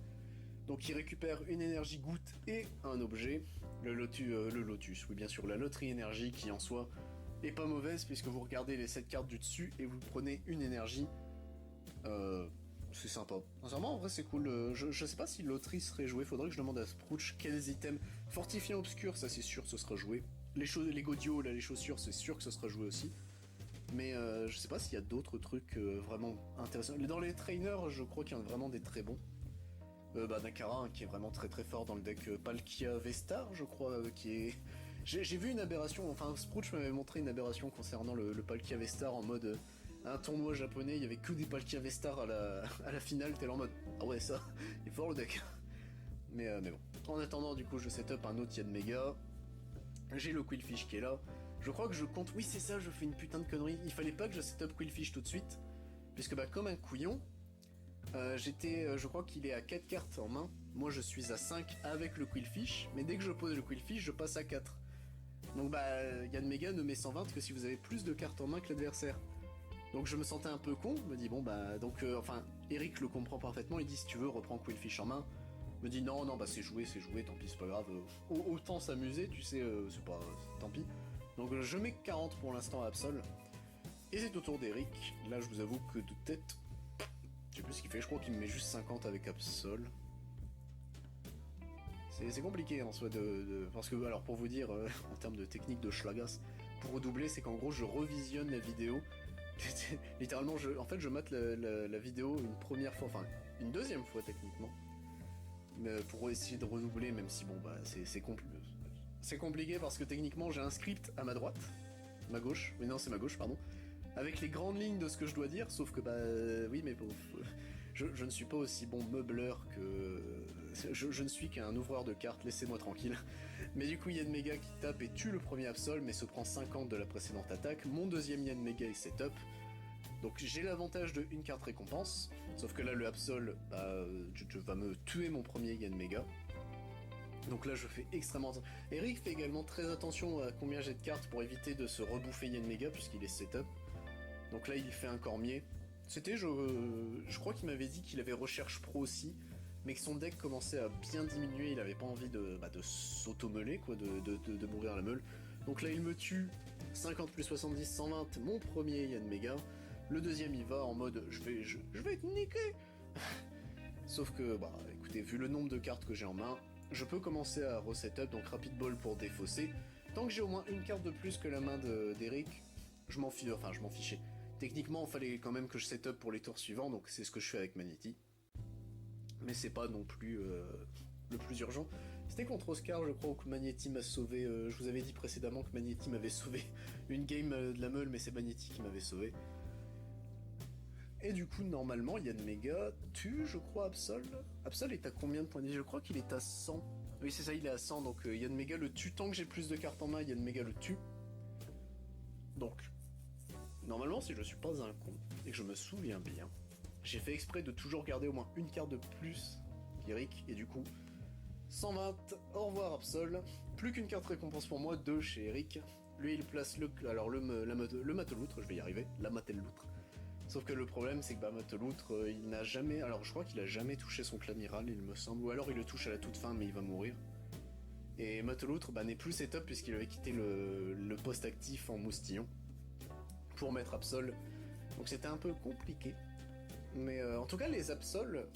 Donc il récupère une énergie goutte et un objet. Le Lotus, oui bien sûr, la loterie énergie qui en soi est pas mauvaise puisque vous regardez les 7 cartes du dessus et vous prenez une énergie. C'est sympa. Sincèrement, en vrai, c'est cool. Je sais pas si loterie serait jouée. Faudrait que je demande à Sprouch quels items. Fortifiant obscur, ça c'est sûr, ce sera joué. Les Godio, là, les chaussures, c'est sûr que ce sera joué aussi. Mais je sais pas s'il y a d'autres trucs vraiment intéressants. Dans les trainers, je crois qu'il y en a vraiment des très bons. Nakara, hein, qui est vraiment très très fort dans le deck Palkia Vestar, je crois, qui est... J'ai vu une aberration, enfin Sprouch m'avait montré une aberration concernant le Palkia Vestar en mode... un tournoi japonais, il y avait que des Palkia Vestar à la finale, t'es là en mode ah ouais ça, il est fort le deck. Mais bon. En attendant du coup je setup un autre Yanmega. J'ai le Quillfish qui est là. Je crois que je compte. Oui c'est ça, je fais une putain de connerie. Il fallait pas que je setup Quillfish tout de suite. Puisque bah comme un couillon, je crois qu'il est à 4 cartes en main. Moi je suis à 5 avec le Quillfish. Mais dès que je pose le Quillfish, je passe à 4. Donc bah Yanmega ne met 120 que si vous avez plus de cartes en main que l'adversaire. Donc je me sentais un peu con, me dis bon bah donc enfin Eric le comprend parfaitement, il dit si tu veux reprends Quillfish en main. Me dit non bah c'est joué, tant pis c'est pas grave, autant s'amuser, tu sais, c'est pas tant pis. Donc je mets 40 pour l'instant à Absol. Et c'est au tour d'Eric. Là je vous avoue que de tête, je sais plus ce qu'il fait, je crois qu'il me met juste 50 avec Absol. C'est compliqué en soi parce que alors pour vous dire en termes de technique de Schlagas, pour redoubler c'est qu'en gros je revisionne la vidéo. Littéralement, je mate la vidéo une première fois, enfin une deuxième fois techniquement, mais pour essayer de redoubler, même si bon bah c'est compliqué. C'est compliqué parce que techniquement j'ai un script à ma droite, ma gauche, mais non c'est ma gauche pardon, avec les grandes lignes de ce que je dois dire, sauf que bah oui mais bon, je ne suis pas aussi bon meubleur que... Je ne suis qu'un ouvreur de cartes, laissez-moi tranquille. Mais du coup Yanmega qui tape et tue le premier Absol mais se prend 50 de la précédente attaque, mon deuxième Yanmega est setup, donc j'ai l'avantage de une carte récompense, sauf que là le Absol va me tuer mon premier Yanmega. Donc là je fais extrêmement attention. Eric fait également très attention à combien j'ai de cartes pour éviter de se rebouffer Yanmega puisqu'il est setup. Donc là il fait un cormier. C'était, je crois qu'il m'avait dit qu'il avait recherche pro aussi, mais que son deck commençait à bien diminuer, il avait pas envie de s'auto-meuler, quoi, de mourir à la meule. Donc là il me tue, 50 plus 70, 120, mon premier Yanmega. Le deuxième il va en mode je vais te niquer. Sauf que, bah écoutez, vu le nombre de cartes que j'ai en main, je peux commencer à resetup, donc rapid ball pour défausser. Tant que j'ai au moins une carte de plus que la main d'Eric, je m'en fichais. Techniquement, il fallait quand même que je setup pour les tours suivants, donc c'est ce que je fais avec Magnetti. Mais c'est pas non plus le plus urgent. C'était contre Oscar, je crois, où Magnetti m'a sauvé. Je vous avais dit précédemment que Magnetti m'avait sauvé une game de la meule, mais c'est Magnetti qui m'avait sauvé. Et du coup, normalement, Yanmega tue, je crois, Absol. Absol est à combien de points de vie? Je crois qu'il est à 100. Oui, c'est ça, il est à 100, donc Yanmega le tue. Tant que j'ai plus de cartes en main, Yanmega le tue. Donc, normalement, si je suis pas un con, et que je me souviens bien, j'ai fait exprès de toujours garder au moins une carte de plus qu'Eric, et du coup, 120, au revoir Absol. Plus qu'une carte récompense pour moi, 2 chez Eric. Lui, il place le mateloutre, je vais y arriver, la mateloutre. Sauf que le problème, c'est que mateloutre, il n'a jamais... Alors, je crois qu'il a jamais touché son clamiral, il me semble. Ou alors, il le touche à la toute fin, mais il va mourir. Et mateloutre n'est plus setup, puisqu'il avait quitté le poste actif en moustillon pour mettre Absol. Donc, c'était un peu compliqué. Mais en tout cas, les Absol,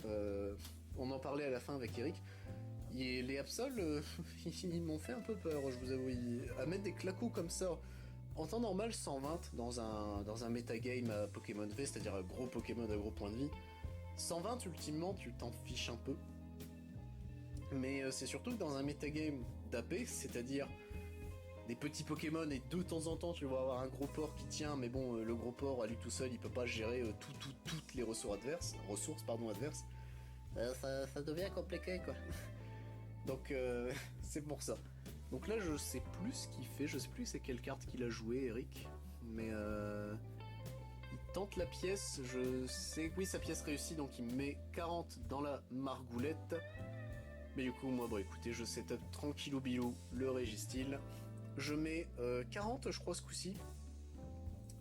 on en parlait à la fin avec Eric, les Absol, ils m'ont fait un peu peur, je vous avoue. À mettre des clacos comme ça... En temps normal, 120 dans un metagame à Pokémon V, c'est-à-dire un gros Pokémon à gros point de vie. 120, ultimement, tu t'en fiches un peu. Mais c'est surtout que dans un metagame d'AP, c'est-à-dire des petits Pokémon et de temps en temps tu vas avoir un gros port qui tient, mais bon, le gros port à lui tout seul, il peut pas gérer toutes les ressources adverses. Ça devient compliqué, quoi. Donc c'est pour ça. Donc là je sais plus ce qu'il fait, je sais plus c'est quelle carte qu'il a joué Eric, mais il tente la pièce, je sais que oui sa pièce réussit donc il met 40 dans la margoulette. Mais du coup moi bon écoutez je setup tranquillou bilou le Registeel. Je mets 40 je crois ce coup-ci,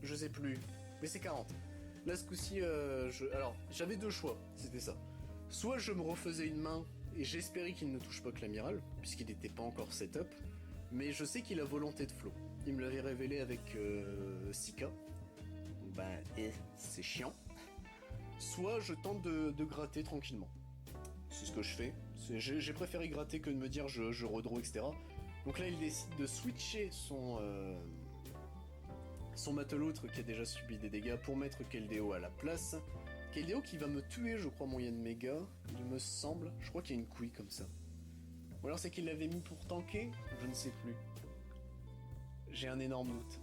je sais plus, mais c'est 40. Là ce coup-ci alors j'avais deux choix, c'était ça. Soit je me refaisais une main et j'espérais qu'il ne touche pas que l'amiral, puisqu'il n'était pas encore setup, mais je sais qu'il a volonté de flow. Il me l'avait révélé avec Sika. C'est chiant. Soit je tente de gratter tranquillement. C'est ce que je fais. J'ai préféré gratter que de me dire je redraw, etc. Donc là, il décide de switcher son mateloutre qui a déjà subi des dégâts pour mettre Keldeo à la place. Keldeo qui va me tuer, je crois, mon Yanmega, il me semble. Je crois qu'il y a une couille comme ça. Ou alors c'est qu'il l'avait mis pour tanker, je ne sais plus. J'ai un énorme doute.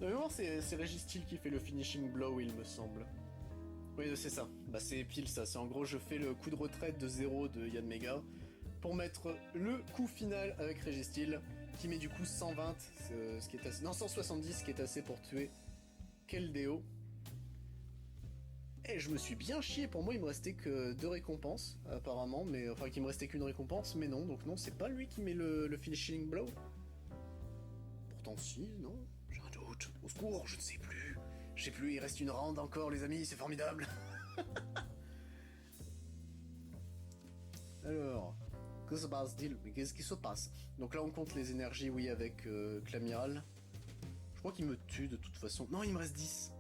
De mémoire, c'est Registeel qui fait le finishing blow, il me semble. Oui, c'est ça. Bah c'est pile ça. C'est en gros, je fais le coup de retraite de 0 de Yanmega pour mettre le coup final avec Registeel, qui met du coup 120, ce qui est assez... Non, 170, ce qui est assez pour tuer Keldeo. Et je me suis bien chié, pour moi il me restait que 2 récompenses apparemment, mais enfin qu'il me restait qu'une récompense, mais non, donc non, c'est pas lui qui met le finishing blow. Pourtant si, non, j'ai un doute, au secours, je ne sais plus. Je sais plus, il reste une round encore les amis, c'est formidable. Alors, que se passe-t-il? Mais qu'est-ce qui se passe? Donc là on compte les énergies, oui, avec Clamiral. Je crois qu'il me tue de toute façon. Non, il me reste 10.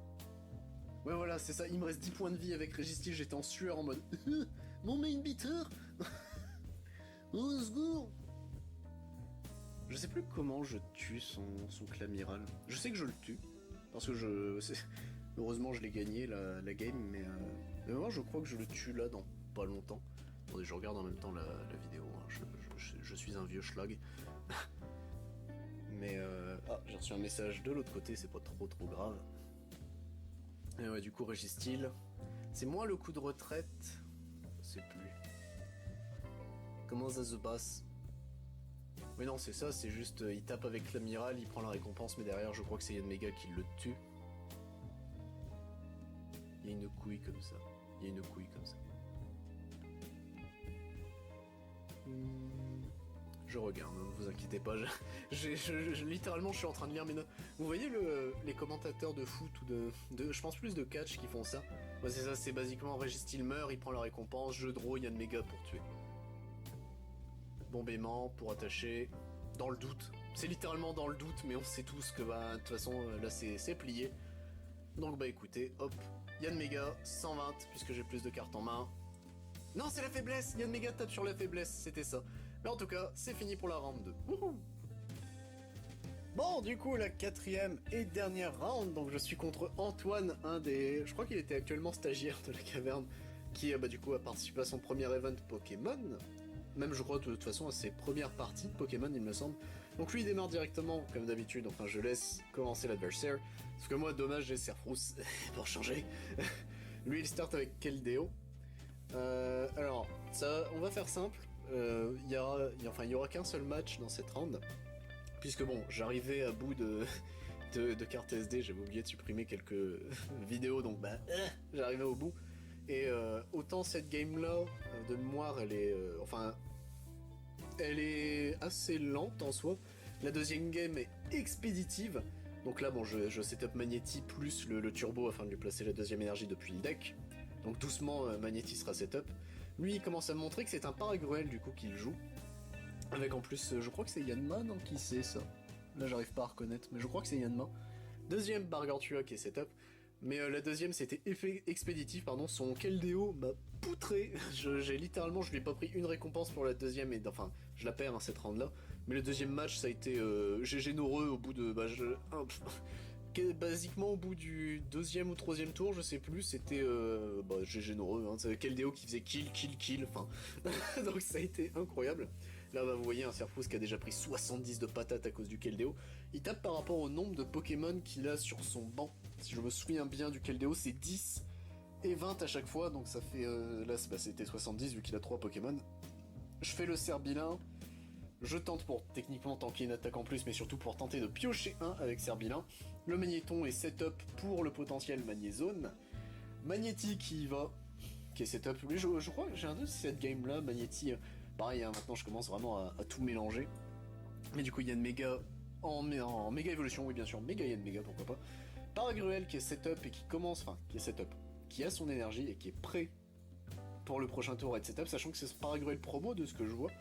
Ouais voilà, c'est ça, il me reste 10 points de vie avec Registeel, j'étais en sueur en mode mon main beater. Au secours. Je sais plus comment je tue son Clamiral. Je sais que je le tue, parce que heureusement je l'ai gagné la game, mais moi je crois que je le tue là dans pas longtemps. Attendez, je regarde en même temps la vidéo, hein. Je suis un vieux schlag. Mais ah, j'ai reçu un message de l'autre côté, c'est pas trop grave. Et ouais, du coup, Régis-t-il. C'est moi le coup de retraite. Je sais plus. Comment ça se passe? Mais non, c'est ça, c'est juste, il tape avec l'amiral, il prend la récompense, mais derrière, je crois que c'est Yann Mega qui le tue. Il y a une couille comme ça. Il y a une couille comme ça. Je regarde, ne vous inquiétez pas. Littéralement, je suis en train de lire mes notes. Vous voyez les commentateurs de foot ou je pense plus de catch qui font ça. Ouais, c'est ça, c'est basiquement Régis meurt, il prend la récompense, jeu de rôle, Yann Mega pour tuer. Bombément pour attacher. Dans le doute. C'est littéralement dans le doute, mais on sait tous que bah, de toute façon, là c'est plié. Donc bah écoutez, hop, Yann Mega, 120, puisque j'ai plus de cartes en main. Non, c'est la faiblesse! Yann Mega tape sur la faiblesse, c'était ça. Mais en tout cas, c'est fini pour la round 2. Wouhou. Bon, du coup, la 4ème et dernière round, donc je suis contre Antoine, un des... Je crois qu'il était actuellement stagiaire de la caverne, qui bah, du coup a participé à son premier event Pokémon. Même je crois de toute façon à ses premières parties de Pokémon, il me semble. Donc lui il démarre directement, comme d'habitude, enfin je laisse commencer l'adversaire. Parce que moi, dommage, j'ai Serfrousse, pour changer. Lui il start avec Keldeo. Alors, ça, on va faire simple. Il y aura qu'un seul match dans cette round. Puisque bon, j'arrivais à bout de cartes SD, j'avais oublié de supprimer quelques vidéos, donc bah, j'arrivais au bout. Et autant cette game-là, de mémoire, elle est assez lente en soi. La deuxième game est expéditive. Donc là, bon, je setup Magnéti plus le turbo afin de lui placer la deuxième énergie depuis le deck. Donc doucement, Magnéti sera setup. Lui, il commence à me montrer que c'est un Paragruel du coup qu'il joue. Avec en plus, je crois que c'est Yanma, non? Qui c'est ça? Là, j'arrive pas à reconnaître, mais je crois que c'est Yanma. Deuxième Bargantua qui est setup. Mais la deuxième, c'était expéditif, pardon. Son Keldeo m'a poutré. Je lui ai pas pris une récompense pour la deuxième, et enfin, je la perds, hein, cette round-là. Mais le deuxième match, ça a été GG Noreux au bout de... basiquement, au bout du deuxième ou troisième tour, je sais plus, c'était GG Noreux. Hein, c'est Keldeo qui faisait kill, enfin... Donc ça a été incroyable. Là, bah, vous voyez un Serfrousse qui a déjà pris 70 de patates à cause du Keldeo. Il tape par rapport au nombre de Pokémon qu'il a sur son banc. Si je me souviens bien du Keldeo, c'est 10 et 20 à chaque fois, donc ça fait... là, c'était 70 vu qu'il a 3 Pokémon. Je fais le Serbilin. Je tente pour techniquement tanker une attaque en plus, mais surtout pour tenter de piocher un avec Serbilin. Le Magnéton est setup pour le potentiel Magnézone. Magnéti qui y va, qui est setup. Lui, je crois que j'ai un doute si cette game-là, Magnéti... Pareil, hein, maintenant je commence vraiment à tout mélanger. Mais du coup, il y a une méga en méga évolution, oui bien sûr, méga Yann Mega, pourquoi pas. Paragruel qui est setup et qui commence, enfin, qui est setup, qui a son énergie et qui est prêt pour le prochain tour à être setup, sachant que c'est ce Paragruel promo de ce que je vois.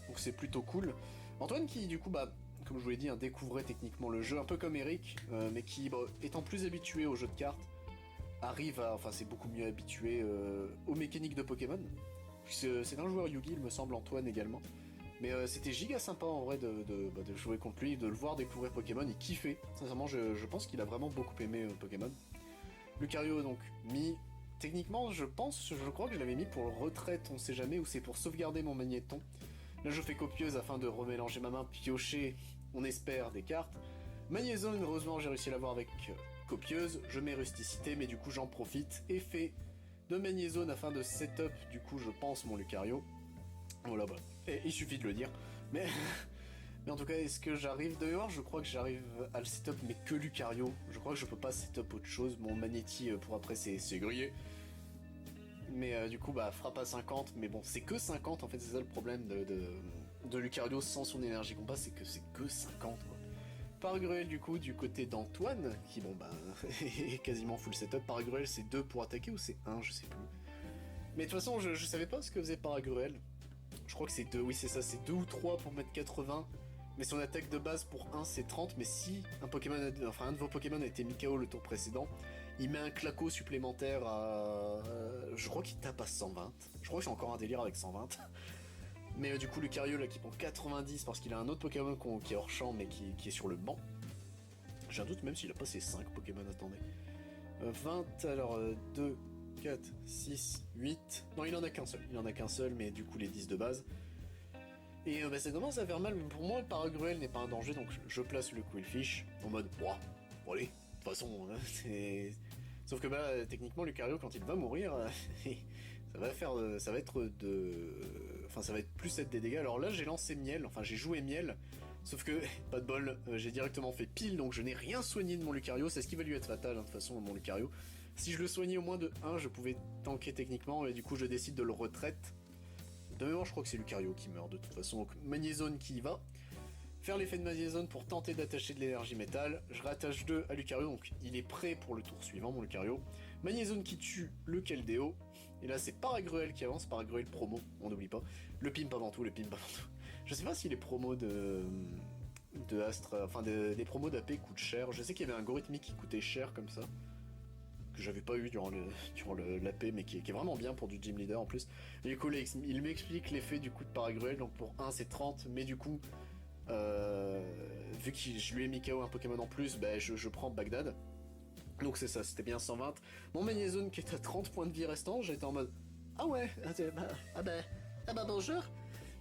Donc c'est plutôt cool. Antoine qui, du coup, bah, comme je vous l'ai dit, hein, découvrait techniquement le jeu, un peu comme Eric, mais qui, bah, étant plus habitué au jeu de cartes, arrive à, enfin, c'est beaucoup mieux habitué aux mécaniques de Pokémon. C'est un joueur Yugi, il me semble, Antoine également. Mais c'était giga sympa en vrai de jouer contre lui, de le voir découvrir Pokémon, il kiffait. Sincèrement, je pense qu'il a vraiment beaucoup aimé Pokémon. Lucario donc mis. Techniquement, je crois que je l'avais mis pour le retraite, on sait jamais, ou c'est pour sauvegarder mon magnéton. Là, je fais copieuse afin de remélanger ma main, piocher, on espère, des cartes. Magnézone, heureusement, j'ai réussi à l'avoir avec copieuse. Je mets rusticité, mais du coup, j'en profite et fais de Magnézone afin de setup, du coup, je pense, mon Lucario. Voilà, bah, et il suffit de le dire. Mais, mais en tout cas, est-ce que j'arrive dehors? Je crois que j'arrive à le setup, mais que Lucario. Je crois que je peux pas setup autre chose. Mon Magnéti, pour après, c'est grillé. Mais du coup, bah, frappe à 50. Mais bon, c'est que 50, en fait, c'est ça le problème de Lucario sans son énergie compas, c'est que 50, quoi. Paragruel, du coup, du côté d'Antoine, qui, bon, bah, est quasiment full setup. Paragruel, c'est 2 pour attaquer ou c'est 1, je sais plus. Mais de toute façon, je savais pas ce que faisait Paragruel. Je crois que c'est 2, oui, c'est ça, c'est 2 ou 3 pour mettre 80. Mais son attaque de base pour 1, c'est 30. Mais si un de vos Pokémon a été mis KO le tour précédent, il met un claco supplémentaire à... je crois qu'il tape à 120. Je crois que c'est encore un délire avec 120. Mais du coup, Lucario, là, qui prend 90 parce qu'il a un autre Pokémon qui est hors champ, mais qui est sur le banc. J'ai un doute même s'il a pas ses 5 Pokémon, attendez. 20, alors 2, 4, 6, 8... Non, il en a qu'un seul. Il en a qu'un seul, mais du coup les 10 de base. Et ça commence à faire mal, mais pour moi le Paragruel n'est pas un danger, donc je place le Quillfish en mode ouah, bon allez, de toute façon, hein, c'est... Sauf que techniquement Lucario quand il va mourir, ça va être plus être des dégâts. Alors là j'ai lancé Miel, enfin j'ai joué Miel, sauf que, pas de bol, j'ai directement fait pile, donc je n'ai rien soigné de mon Lucario, c'est ce qui va lui être fatal hein, de toute façon mon Lucario. Si je le soignais au moins de 1, je pouvais tanker techniquement, et du coup je décide de le retraite. De mémoire, je crois que c'est Lucario qui meurt de toute façon. Donc Magnézone qui y va. Faire l'effet de Magnézone pour tenter d'attacher de l'énergie métal. Je rattache 2 à Lucario, donc il est prêt pour le tour suivant, mon Lucario. Magnézone qui tue le Keldeo. Et là, c'est Paragruel qui avance. Paragruel promo, on n'oublie pas. Le Pimp avant tout, le Pimp avant tout. Je sais pas si les promos de Astra, enfin des promos d'AP coûtent cher. Je sais qu'il y avait un algorithmique qui coûtait cher comme ça, que j'avais pas eu durant l'AP, mais qui est vraiment bien pour du Gym Leader en plus. Et du coup, il m'explique l'effet du coup de Paragruel, donc pour 1 c'est 30, mais du coup, vu que je lui ai mis KO un Pokémon en plus, je prends Bagdad. Donc c'est ça, c'était bien 120. Mon Magnézone qui est à 30 points de vie restants, j'étais en mode ah ouais, bonjour.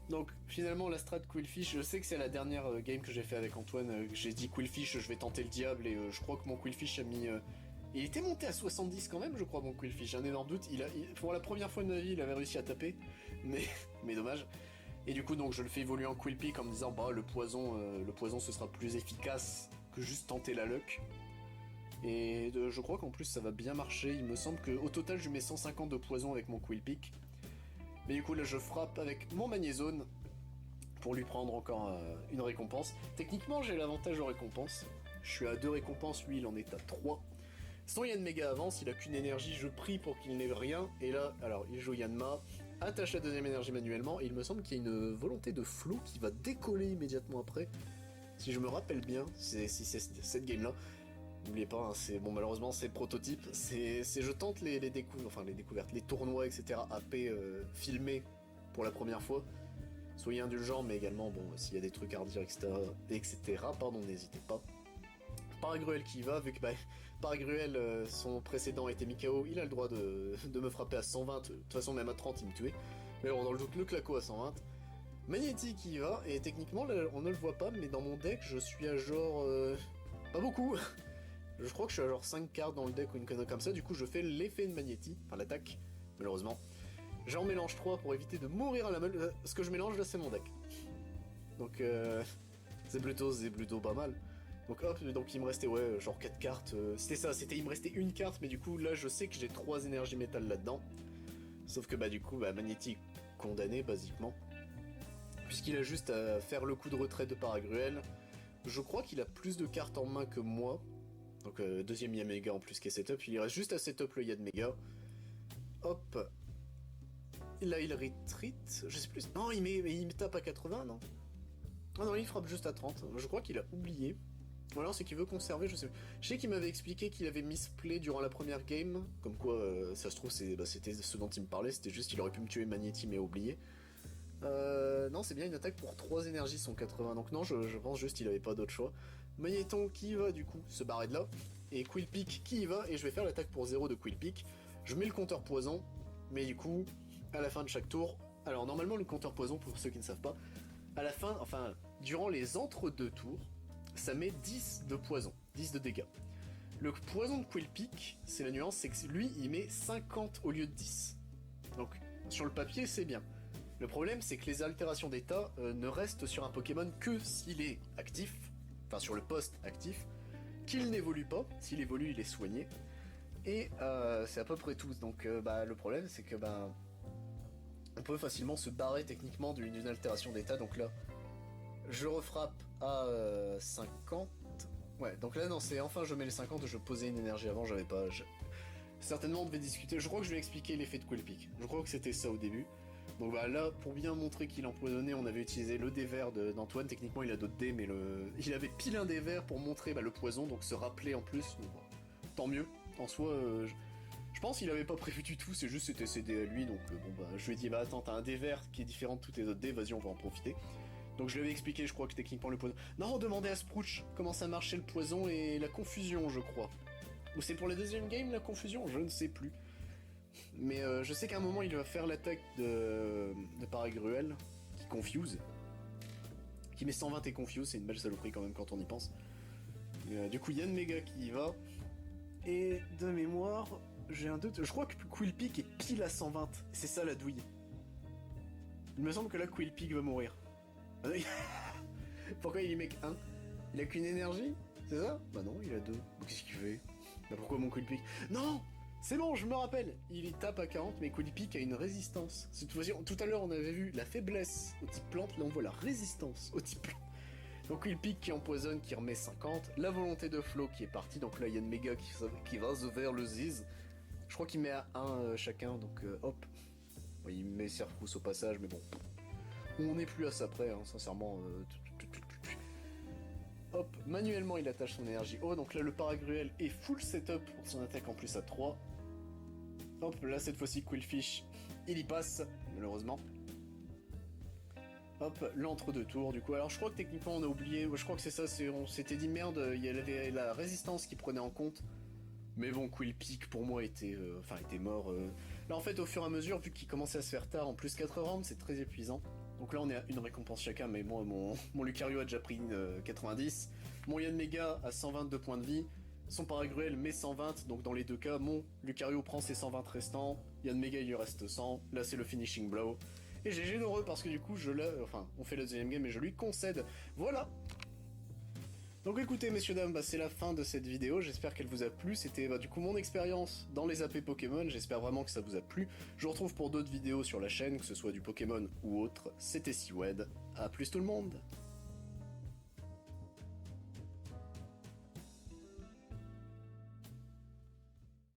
Donc finalement la strat Quillfish, je sais que c'est la dernière game que j'ai fait avec Antoine, que j'ai dit Quillfish, je vais tenter le diable, et je crois que mon Quillfish a mis... il était monté à 70 quand même, je crois, mon Quillfish, j'ai un énorme doute. Pour la première fois de ma vie, il avait réussi à taper, mais dommage. Et du coup, donc, je le fais évoluer en Quillpick en me disant, le poison ce sera plus efficace que juste tenter la luck. Et je crois qu'en plus, ça va bien marcher. Il me semble qu'au total, je mets 150 de poison avec mon Quillpick. Mais du coup, là, je frappe avec mon Magnézone pour lui prendre encore une récompense. Techniquement, j'ai l'avantage aux récompenses. Je suis à 2 récompenses, lui, il en est à 3. Son Yanmega avance, il a qu'une énergie, je prie pour qu'il n'ait rien, et là, alors, il joue Yanma, attache la deuxième énergie manuellement, et il me semble qu'il y a une volonté de flow qui va décoller immédiatement après. Si je me rappelle bien, si c'est cette game-là, n'oubliez pas, hein, malheureusement, c'est prototype, je tente les découvertes, les tournois, etc., AP filmés pour la première fois. Soyez indulgents, mais également, s'il y a des trucs à redire, etc., pardon, n'hésitez pas. Paragruel qui y va, vu que Paragruel, son précédent était Mikao, il a le droit de me frapper à 120, de toute façon même à 30 il me tuait. Mais bon, dans le doute, le claco à 120. Magnéti qui y va, et techniquement là, on ne le voit pas, mais dans mon deck je suis à genre... pas beaucoup. Je crois que je suis à genre 5 cartes dans le deck ou une connerie comme ça, du coup je fais l'effet de Magnéti, enfin l'attaque, malheureusement. J'en mélange 3 pour éviter de mourir à la malle. Ce que je mélange là c'est mon deck. Donc c'est plutôt pas mal. Donc hop, donc il me restait genre 4 cartes, il me restait une carte, mais du coup là je sais que j'ai 3 énergies métal là-dedans. Sauf que du coup Magnéti condamné basiquement. Puisqu'il a juste à faire le coup de retrait de Paragruel. Je crois qu'il a plus de cartes en main que moi. Donc deuxième Yanmega en plus qui est setup, il reste juste à setup le Yanmega. Hop. Là il retreat, je sais plus. Non, il me tape à 80, non? Ah non, il frappe juste à 30. Je crois qu'il a oublié. Ou alors c'est qu'il veut conserver, je sais plus. Je sais qu'il m'avait expliqué qu'il avait misplay durant la première game, comme quoi ça se trouve c'était ce dont il me parlait, c'était juste qu'il aurait pu me tuer Magnéti mais oublié. Non, c'est bien une attaque pour 3 énergies son 80, donc non, je pense juste qu'il avait pas d'autre choix. Magnéton qui va du coup se barrer de là, et Quillpick qui y va, et je vais faire l'attaque pour 0 de Quillpick. Je mets le compteur poison, mais du coup, à la fin de chaque tour, alors normalement le compteur poison, pour ceux qui ne savent pas, à la fin, enfin, durant les entre-deux tours, ça met 10 de poison, 10 de dégâts. Le poison de Quillpick, c'est la nuance, c'est que lui, il met 50 au lieu de 10. Donc, sur le papier, c'est bien. Le problème, c'est que les altérations d'état ne restent sur un Pokémon que s'il est actif, enfin sur le poste actif, qu'il n'évolue pas, s'il évolue, il est soigné, et c'est à peu près tout. Donc, le problème, c'est que, on peut facilement se barrer techniquement d'une altération d'état, donc là, je refrappe à 50. Ouais, donc là, non, c'est enfin je mets les 50, je posais une énergie avant, j'avais pas... Certainement, on devait discuter. Je crois que je vais expliquer l'effet de Quillpick. Je crois que c'était ça au début. Donc là, pour bien montrer qu'il empoisonnait, on avait utilisé le dé vert d'Antoine. Techniquement, il a d'autres dés, mais il avait pile un dé vert pour montrer le poison, donc se rappeler en plus. Donc, tant mieux. En soi, je pense qu'il avait pas prévu du tout, c'est juste c'était ses dés à lui, donc je lui ai dit, attends, t'as un dé vert qui est différent de tous tes autres dés, vas-y, on va en profiter. Donc je lui avais expliqué, je crois que techniquement le poison... Non, demandez à Sprouch comment ça marchait le poison et la confusion, je crois. Ou c'est pour la deuxième game, la confusion? Je ne sais plus. Mais je sais qu'à un moment il va faire l'attaque de Paragruel, qui confuse. Qui met 120 et confuse, c'est une belle saloperie quand même quand on y pense. Du coup Yanmega qui y va. Et de mémoire, j'ai un doute, je crois que Quillpick est pile à 120, c'est ça la douille. Il me semble que là Quillpick va mourir. Pourquoi il y met qu'un? Il a qu'une énergie? C'est ça? Bah non, il a deux. Qu'est-ce qu'il fait? Bah pourquoi mon Quillpick? Non! C'est bon, je me rappelle! Il tape à 40, mais Quillpick a une résistance. Cette fois-ci, tout à l'heure on avait vu la faiblesse au type plante, là on voit la résistance au type plante. Donc Quillpick qui empoisonne, qui remet 50, la volonté de Flo qui est partie, donc là il y a Yanmega qui va vers le Ziz. Je crois qu'il met à 1 chacun, donc hop. Bon, il met Serfous au passage, mais bon. On n'est plus à ça près, hein, sincèrement. Hop, manuellement il attache son énergie haut, donc là le Paragruel est full setup pour son attaque en plus à 3. Hop, là cette fois-ci Quillfish, il y passe, malheureusement. Hop, l'entre-deux tours du coup. Alors je crois que techniquement on a oublié, je crois que c'est ça, on s'était dit merde, il y avait la résistance qui prenait en compte. Mais bon, Quillpick pour moi était mort. Là en fait au fur et à mesure, vu qu'il commençait à se faire tard, en plus 4 rounds, c'est très épuisant. Donc là on est à une récompense chacun, mais moi mon Lucario a déjà pris 90. Mon Yanmega a 122 points de vie. Son Paragruel met 120, donc dans les deux cas, mon Lucario prend ses 120 restants. Yanmega il lui reste 100. Là c'est le finishing blow. Et j'ai généreux parce que du coup on fait la deuxième game et je lui concède. Voilà. Donc écoutez messieurs dames, c'est la fin de cette vidéo, j'espère qu'elle vous a plu, c'était du coup mon expérience dans les AP Pokémon, j'espère vraiment que ça vous a plu. Je vous retrouve pour d'autres vidéos sur la chaîne, que ce soit du Pokémon ou autre, c'était Siwed, à plus tout le monde.